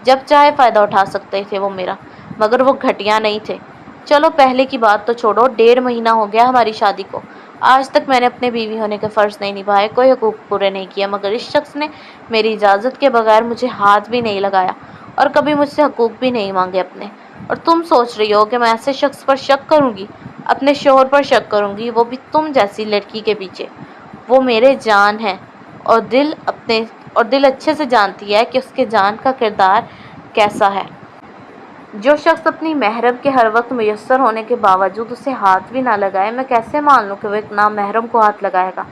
[SPEAKER 1] جب چاہے فائدہ اٹھا سکتے تھے وہ میرا، مگر وہ گھٹیا نہیں تھے۔ چلو پہلے کی بات تو چھوڑو، 1.5 مہینہ ہو گیا ہماری شادی کو۔ آج تک میں نے اپنے بیوی ہونے کے فرض نہیں نبھائے، کوئی حقوق پورے نہیں کیے، مگر اس شخص نے میری اجازت کے بغیر مجھے ہاتھ بھی نہیں لگایا اور کبھی مجھ سے حقوق بھی نہیں مانگے اپنے۔ اور تم سوچ رہی ہو کہ میں ایسے شخص پر شک کروں گی، اپنے شوہر پر شک کروں گی، وہ بھی تم جیسی لڑکی کے پیچھے؟ وہ میرے جان ہے، اور دل اچھے سے جانتی ہے کہ اس کے جان کا کردار کیسا ہے۔ جو شخص اپنی محرم کے ہر وقت میسر ہونے کے باوجود اسے ہاتھ بھی نہ لگائے، میں کیسے مان لوں کہ وہ ایک نامحرم کو ہاتھ لگائے گا؟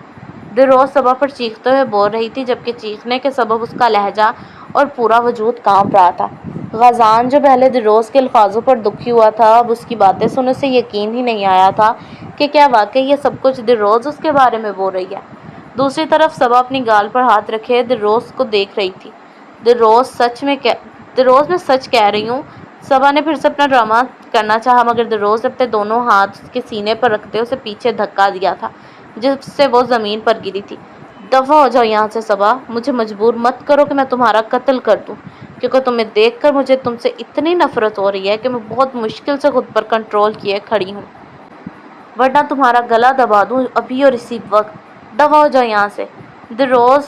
[SPEAKER 1] روز صبح پر چیختے ہوئے بول رہی تھی، جبکہ چیخنے کے سبب اس کا لہجہ اور پورا وجود کانپ رہا تھا۔ غازان جو پہلے روز کے الفاظوں پر دکھی ہوا تھا، اب اس کی باتیں سن اسے یقین ہی نہیں آیا تھا کہ کیا واقعی یہ سب کچھ روز اس کے بارے میں بول رہی ہے۔ دوسری طرف صبا اپنی گال پر ہاتھ رکھے روز کو دیکھ رہی تھی۔ روز میں سچ کہہ رہی ہوں۔ صبا نے پھر سے اپنا ڈرامہ کرنا چاہا، مگر روز نے اپنے دونوں ہاتھ اس کے سینے پر رکھتے اسے پیچھے دھکا دیا تھا، جس سے وہ زمین پر گری تھی۔ دفع ہو جاؤ یہاں سے صبا، مجھے مجبور مت کرو کہ میں تمہارا قتل کر دوں، کیونکہ تمہیں دیکھ کر مجھے تم سے اتنی نفرت ہو رہی ہے کہ میں بہت مشکل سے خود پر کنٹرول کیے کھڑی ہوں، ورنہ تمہارا گلا دبا دوں ابھی اور اسی وقت۔ دفع ہو جاؤ یہاں سے۔ روز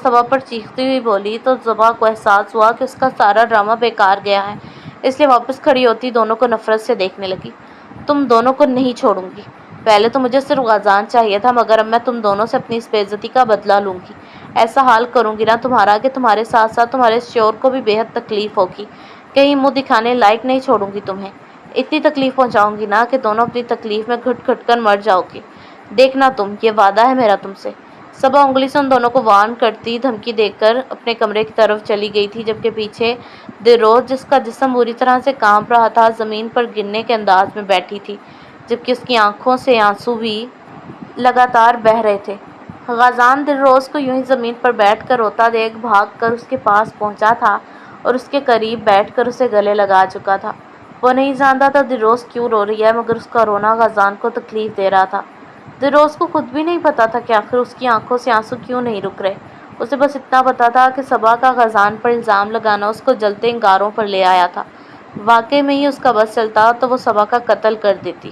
[SPEAKER 1] صبا پر چیختی ہوئی بولی تو صبا کو احساس ہوا کہ اس کا سارا ڈرامہ بیکار گیا ہے، اس لیے واپس کھڑی ہوتی دونوں کو نفرت سے دیکھنے لگی۔ تم دونوں کو نہیں چھوڑوں گی۔ پہلے تو مجھے صرف غازان چاہیے تھا، مگر اب میں تم دونوں سے اپنی اس بے عزتی کا بدلہ لوں گی۔ ایسا حال کروں گی نا تمہارا کہ تمہارے ساتھ ساتھ تمہارے شوہر کو بھی بے حد تکلیف ہوگی، کہیں منہ دکھانے لائق نہیں چھوڑوں گی تمہیں۔ اتنی تکلیف پہنچاؤں گی نا کہ دونوں اپنی تکلیف میں گھٹ گھٹ کر مر جاؤ گی۔ دیکھنا تم، یہ وعدہ ہے میرا تم سے۔ صبا انگلی سے ان دونوں کو وارن کرتی دھمکی دے کر اپنے کمرے کی طرف چلی گئی تھی، جبکہ پیچھے روز، جس کا جسم بری طرح سے کانپ رہا تھا، زمین پر گرنے کے انداز میں بیٹھی تھی، جبکہ اس کی آنکھوں سے آنسو بھی لگاتار بہہ رہے تھے۔ غازان روز کو یوں ہی زمین پر بیٹھ کر روتا دیکھ بھاگ کر اس کے پاس پہنچا تھا اور اس کے قریب بیٹھ کر اسے گلے لگا چکا تھا۔ وہ نہیں جانتا تھا روز کیوں رو رہی ہے، مگر اس کا رونا غازان کو تکلیف دے رہا تھا۔ روز کو خود بھی نہیں پتا تھا کہ آخر اس کی آنکھوں سے آنسو کیوں نہیں رک رہے۔ اسے بس اتنا پتا تھا کہ صبا کا غازان پر الزام لگانا اس کو جلتے انگاروں پر لے آیا تھا۔ واقعی میں ہی اس کا بس چلتا تو وہ صبا کا قتل کر دیتی۔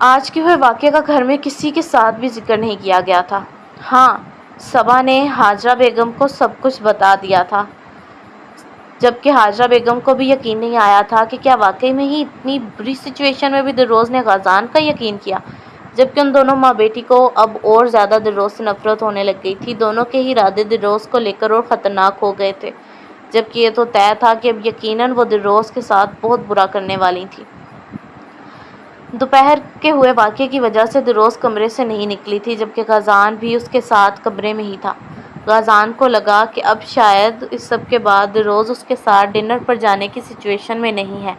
[SPEAKER 1] آج کے ہوئے واقعے کا گھر میں کسی کے ساتھ بھی ذکر نہیں کیا گیا تھا۔ ہاں، صبا نے ہاجرہ بیگم کو سب کچھ بتا دیا تھا، جبکہ ہاجرہ بیگم کو بھی یقین نہیں آیا تھا کہ کیا واقعی میں ہی اتنی بری سچویشن میں بھی روز نے غازان کا یقین کیا، جبکہ ان دونوں ماں بیٹی کو اب اور زیادہ روز سے نفرت ہونے لگ گئی تھی۔ دونوں کے ہی ارادے روز کو لے کر اور خطرناک ہو گئے تھے، جبکہ یہ تو طے تھا کہ اب یقیناً وہ روز کے ساتھ بہت برا کرنے والی تھی۔ دوپہر کے ہوئے واقعے کی وجہ سے روز کمرے سے نہیں نکلی تھی، جبکہ غازان بھی اس کے ساتھ کمرے میں ہی تھا۔ غازان کو لگا کہ اب شاید اس سب کے بعد روز اس کے ساتھ ڈنر پر جانے کی سچویشن میں نہیں ہے،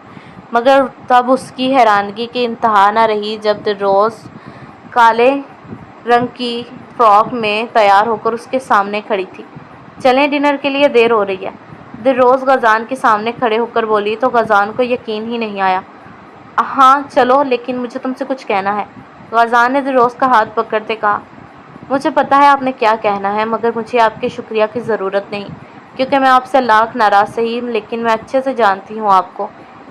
[SPEAKER 1] مگر تب اس کی حیرانگی کی انتہا نہ رہی جب روز کالے رنگ کی فراک میں تیار ہو کر اس کے سامنے کھڑی تھی۔ چلیں، ڈنر کے لیے دیر ہو رہی ہے، روز غازان کے سامنے کھڑے ہو کر بولی تو غازان کو یقین ہی نہیں آیا۔ ہاں چلو، لیکن مجھے تم سے کچھ کہنا ہے، غازان نے روز کا ہاتھ پکڑتے کہا۔ مجھے پتا ہے آپ نے کیا کہنا ہے، مگر مجھے آپ کے شکریہ کی ضرورت نہیں، کیونکہ میں آپ سے لاکھ ناراض سہی، لیکن میں اچھے سے جانتی ہوں آپ کو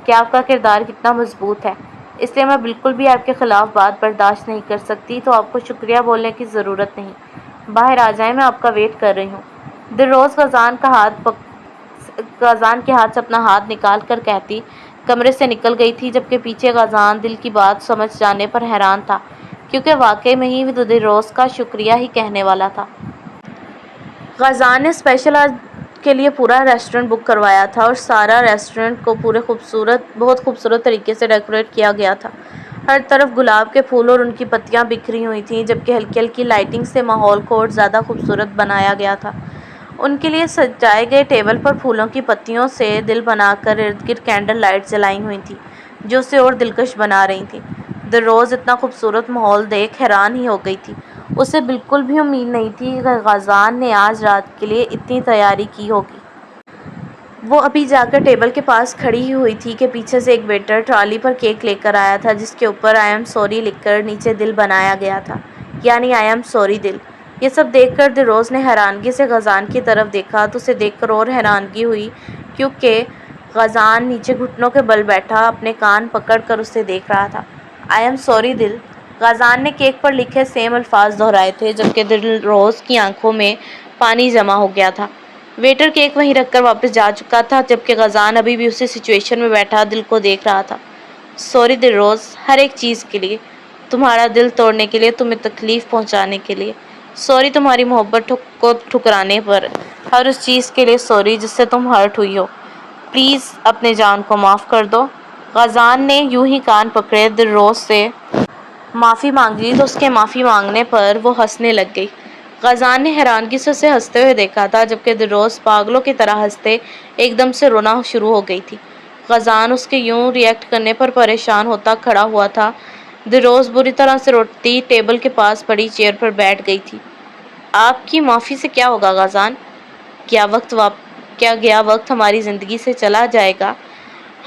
[SPEAKER 1] کہ آپ کا کردار کتنا مضبوط ہے، اس لیے میں بالکل بھی آپ کے خلاف بات برداشت نہیں کر سکتی، تو آپ کو شکریہ بولنے کی ضرورت نہیں۔ باہر آ جائیں، میں آپ کا ویٹ کر رہی ہوں۔ روز غازان کے ہاتھ سے اپنا ہاتھ نکال کر کہتی کمرے سے نکل گئی تھی، جبکہ پیچھے غازان دل کی بات سمجھ جانے پر حیران تھا، کیونکہ واقعی میں ہی روز کا شکریہ ہی کہنے والا تھا۔ غازان نے اسپیشل آج کے لیے پورا ریسٹورنٹ بک کروایا تھا اور سارا ریسٹورنٹ کو بہت خوبصورت طریقے سے ڈیکوریٹ کیا گیا تھا۔ ہر طرف گلاب کے پھول اور ان کی پتیاں بکھری ہوئی تھیں، جبکہ ہلکی ہلکی لائٹنگ سے ماحول کو اور زیادہ خوبصورت بنایا گیا تھا۔ ان کے لیے سجائے گئے ٹیبل پر پھولوں کی پتیوں سے دل بنا کر ارد گرد کینڈل لائٹ جلائی ہوئی تھیں، جو اسے اور دلکش بنا رہی تھیں۔ روز اتنا خوبصورت ماحول دیکھ حیران ہی ہو گئی تھی۔ اسے بالکل بھی امید نہیں تھی کہ غازان نے آج رات کے لیے اتنی تیاری کی ہوگی۔ وہ ابھی جا کر ٹیبل کے پاس کھڑی ہی ہوئی تھی کہ پیچھے سے ایک ویٹر ٹرالی پر کیک لے کر آیا تھا جس کے اوپر آئی ایم سوری لکھ کر نیچے دل بنایا گیا تھا، یعنی آئی ایم سوری دل۔ یہ سب دیکھ کر دلروز نے حیرانگی سے غزان کی طرف دیکھا تو اسے دیکھ کر اور حیرانگی ہوئی کیونکہ غزان نیچے گھٹنوں کے بل بیٹھا اپنے کان پکڑ کر اسے دیکھ رہا تھا۔ آئی ایم سوری دل۔ غزان نے کیک پر لکھے سیم الفاظ دہرائے تھے جبکہ دلروز کی آنکھوں میں پانی جمع ہو گیا تھا۔ ویٹر کیک وہیں رکھ کر واپس جا چکا تھا جبکہ غزان ابھی بھی اسی سچویشن میں بیٹھا دل کو دیکھ رہا تھا۔ سوری دلروز، ہر ایک چیز کے لیے، تمہارا دل توڑنے کے لیے، تمہیں تکلیف پہنچانے کے لیے سوری، تمہاری محبت کو ٹھکرانے پر، ہر اس چیز کے لیے سوری جس سے تم ہرٹ ہوئی ہو۔ پلیز اپنے جان کو معاف کر دو۔ غزان نے یوں ہی کان پکڑے دلروز سے معافی مانگ لی تو اس کے معافی مانگنے پر وہ ہنسنے لگ گئی۔ غزان نے حیرانگی سے اسے ہنستے ہوئے دیکھا تھا جبکہ دلروز پاگلوں کی طرح ہنستے ایک دم سے رونا شروع ہو گئی تھی۔ غزان اس کے یوں ریئیکٹ کرنے پر پریشان ہوتا کھڑا ہوا تھا۔ دلروز بری طرح سے روتی ٹیبل کے پاس پڑی چیئر پر بیٹھ گئی تھی۔ آپ کی معافی سے کیا ہوگا غزان؟ کیا گیا وقت ہماری زندگی سے چلا جائے گا؟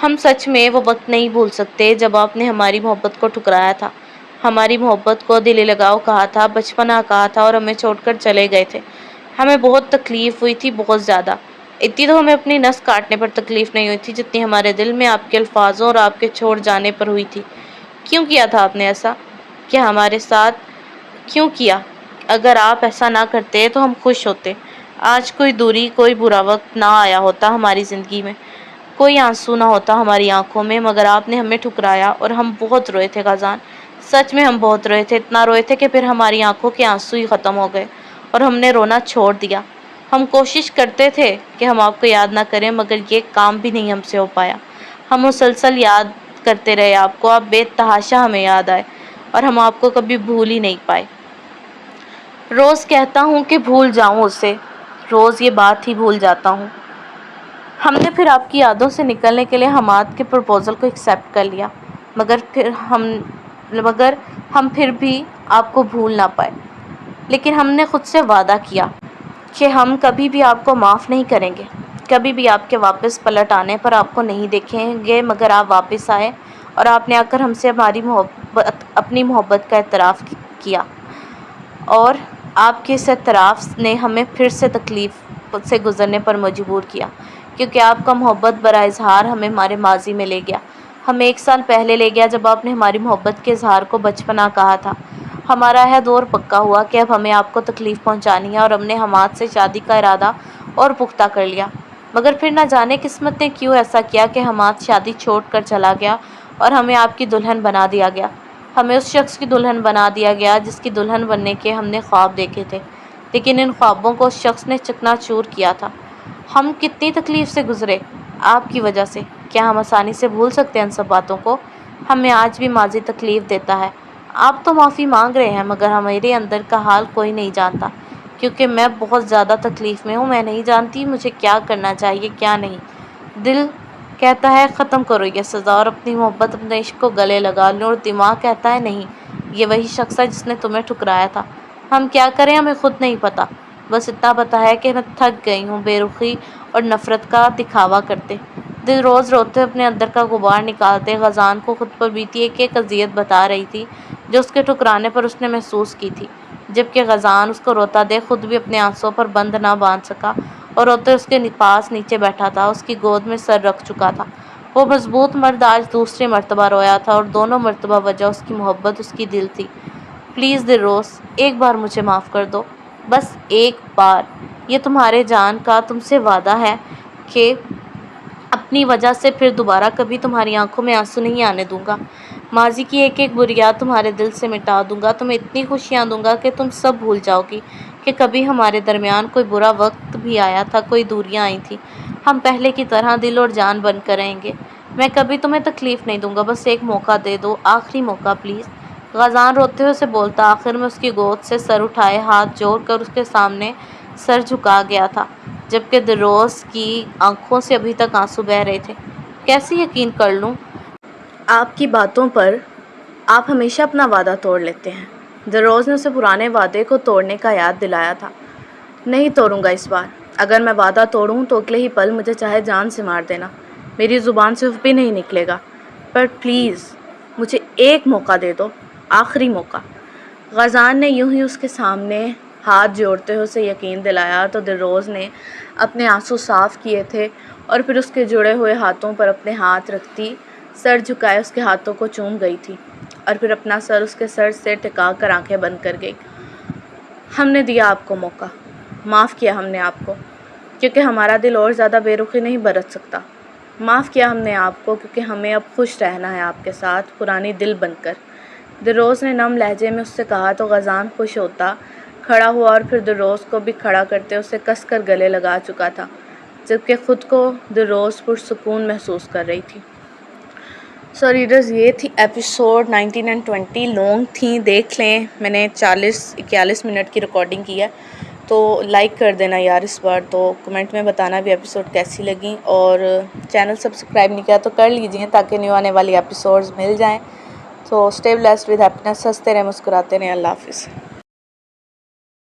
[SPEAKER 1] ہم سچ میں وہ وقت نہیں بھول سکتے جب آپ نے ہماری محبت کو ٹھکرایا تھا، ہماری محبت کو دل لگاؤ کہا تھا، بچپنا کہا تھا اور ہمیں چھوڑ کر چلے گئے تھے۔ ہمیں بہت تکلیف ہوئی تھی، بہت زیادہ۔ اتنی تو ہمیں اپنی نس کاٹنے پر تکلیف نہیں ہوئی تھی جتنی ہمارے دل میں آپ کے الفاظوں اور آپ کے چھوڑ جانے پر ہوئی تھی۔ کیوں کیا تھا آپ نے ایسا؟ کیا ہمارے ساتھ کیوں کیا؟ اگر آپ ایسا نہ کرتے تو ہم خوش ہوتے۔ آج کوئی دوری، کوئی برا وقت نہ آیا ہوتا ہماری زندگی میں، کوئی آنسو نہ ہوتا ہماری آنکھوں میں، مگر آپ نے ہمیں ٹھکرایا اور ہم بہت روئے تھے غزان۔ سچ میں ہم بہت روئے تھے، اتنا روئے تھے کہ پھر ہماری آنکھوں کے آنسو ہی ختم ہو گئے اور ہم نے رونا چھوڑ دیا۔ ہم کوشش کرتے تھے کہ ہم آپ کو یاد نہ کریں مگر یہ کام بھی نہیں ہم سے ہو پایا۔ ہم مسلسل یاد کرتے رہے آپ کو، آپ بے تحاشا ہمیں یاد آئے اور ہم آپ کو کبھی بھول ہی نہیں پائے۔ روز کہتا ہوں کہ بھول جاؤں اسے، روز یہ بات ہی بھول جاتا ہوں۔ ہم نے پھر آپ کی یادوں سے نکلنے کے لیے حماد کے پروپوزل کو ایکسیپٹ کر لیا مگر ہم پھر بھی آپ کو بھول نہ پائے۔ لیکن ہم نے خود سے وعدہ کیا کہ ہم کبھی بھی آپ کو معاف نہیں کریں گے، کبھی بھی آپ کے واپس پلٹ آنے پر آپ کو نہیں دیکھیں گے مگر آپ واپس آئے اور آپ نے آ کر ہم سے اپنی محبت کا اعتراف کیا اور آپ کے اس اعتراف نے ہمیں پھر سے تکلیف سے گزرنے پر مجبور کیا کیونکہ آپ کا محبت برا اظہار ہمیں ہمارے ماضی میں لے گیا، ہمیں 1 سال پہلے لے گیا جب آپ نے ہماری محبت کے اظہار کو بچپنا کہا تھا۔ ہمارا عہد اور پکا ہوا کہ اب ہمیں آپ کو تکلیف پہنچانی ہے اور ہم نے حماد سے شادی کا ارادہ اور پختہ کر لیا، مگر پھر نہ جانے قسمت نے کیوں ایسا کیا کہ حماد شادی چھوڑ کر چلا گیا اور ہمیں آپ کی دلہن بنا دیا گیا، ہمیں اس شخص کی دلہن بنا دیا گیا جس کی دلہن بننے کے ہم نے خواب دیکھے تھے، لیکن ان خوابوں کو اس شخص نے چکنا چور کیا تھا۔ ہم کتنی تکلیف سے گزرے آپ کی وجہ سے، کیا ہم آسانی سے بھول سکتے ہیں ان سب باتوں کو؟ ہمیں آج بھی ماضی تکلیف دیتا ہے۔ آپ تو معافی مانگ رہے ہیں مگر ہمارے اندر کا حال کوئی نہیں جانتا کیونکہ میں بہت زیادہ تکلیف میں ہوں، میں نہیں جانتی مجھے کیا کرنا چاہیے کیا نہیں۔ دل کہتا ہے ختم کرو یہ سزا اور اپنی محبت، اپنے عشق کو گلے لگا لو، اور دماغ کہتا ہے نہیں، یہ وہی شخص ہے جس نے تمہیں ٹھکرایا تھا۔ ہم کیا کریں ہمیں خود نہیں پتا، بس اتنا پتا ہے کہ میں تھک گئی ہوں بے رخی اور نفرت کا دکھاوا کرتے۔ دل روز روتے اپنے اندر کا غبار نکالتے غزان کو خود پر بیتی ایک اذیت بتا رہی تھی جو اس کے ٹھکرانے پر اس نے محسوس کی تھی، جبکہ غزان اس کو روتا دیکھ خود بھی اپنے آنسوں پر بند نہ باندھ سکا اور روتے اس کے پاس نیچے بیٹھا تھا، اس کی گود میں سر رکھ چکا تھا۔ وہ مضبوط مرد آج دوسری مرتبہ رویا تھا اور دونوں مرتبہ وجہ اس کی محبت، اس کی دل تھی۔ پلیز دلروز، ایک بار مجھے معاف کر دو، بس ایک بار، یہ تمہارے جان کا تم سے وعدہ ہے کہ اپنی وجہ سے پھر دوبارہ کبھی تمہاری آنکھوں میں آنسو نہیں آنے دوں گا، ماضی کی ایک بری یاد تمہارے دل سے مٹا دوں گا، تمہیں اتنی خوشیاں دوں گا کہ تم سب بھول جاؤ گی کہ کبھی ہمارے درمیان کوئی برا وقت بھی آیا تھا، کوئی دوریاں آئی تھیں۔ ہم پہلے کی طرح دل اور جان بن کر رہیں گے۔ میں کبھی تمہیں تکلیف نہیں دوں گا، بس ایک موقع دے دو، آخری موقع پلیز۔ غزان روتے ہوئے اسے بولتا آخر میں اس کی گود سے سر اٹھائے ہاتھ جوڑ کر اس کے سامنے سر جھکا گیا تھا جبکہ دلروز کی آنکھوں سے ابھی تک آنسو بہہ رہے تھے۔ کیسے یقین کر لوں آپ کی باتوں پر؟ آپ ہمیشہ اپنا وعدہ توڑ لیتے ہیں۔ دلروز نے اسے پرانے وعدے کو توڑنے کا یاد دلایا تھا۔ نہیں توڑوں گا اس بار، اگر میں وعدہ توڑوں تو اگلے ہی پل مجھے چاہے جان سے مار دینا، میری زبان سے بھی نہیں نکلے گا، پر پلیز مجھے ایک موقع دے دو، آخری موقع۔ غزان نے یوں ہی اس کے سامنے ہاتھ جوڑتے ہوئے اسے یقین دلایا تو دلروز نے اپنے آنسو صاف کیے تھے اور پھر اس کے جڑے ہوئے ہاتھوں پر اپنے ہاتھ رکھتی سر جھکائے اس کے ہاتھوں کو چوم گئی تھی اور پھر اپنا سر اس کے سر سے ٹکا کر آنکھیں بند کر گئی۔ ہم نے دیا آپ کو موقع، معاف کیا ہم نے آپ کو کیونکہ ہمارا دل اور زیادہ بے رخی نہیں برت سکتا، معاف کیا ہم نے آپ کو کیونکہ ہمیں اب خوش رہنا ہے آپ کے ساتھ پرانی دل بن کر۔ دلروز نے نم لہجے میں اس سے کہا تو غزان خوش ہوتا کھڑا ہوا اور پھر دلروز کو بھی کھڑا کرتے اسے کس کر گلے لگا چکا تھا، جبکہ خود کو دلروز پرسکون محسوس کر رہی تھی۔ سو ریڈرز، یہ تھی ایپیسوڈ 19 اور 20، لانگ تھیں، دیکھ لیں، میں نے 41 منٹ کی ریکارڈنگ کی ہے، تو لائک کر دینا یار اس بار، تو کمنٹ میں بتانا بھی ایپیسوڈ کیسی لگیں، اور چینل سبسکرائب نہیں کیا تو کر لیجئے تاکہ نیو آنے والی ایپیسوڈز مل جائیں۔ تو اسٹے بلیسڈ ود ہیپینس، ہنستے رہیں مسکراتے رہیں، اللہ حافظ۔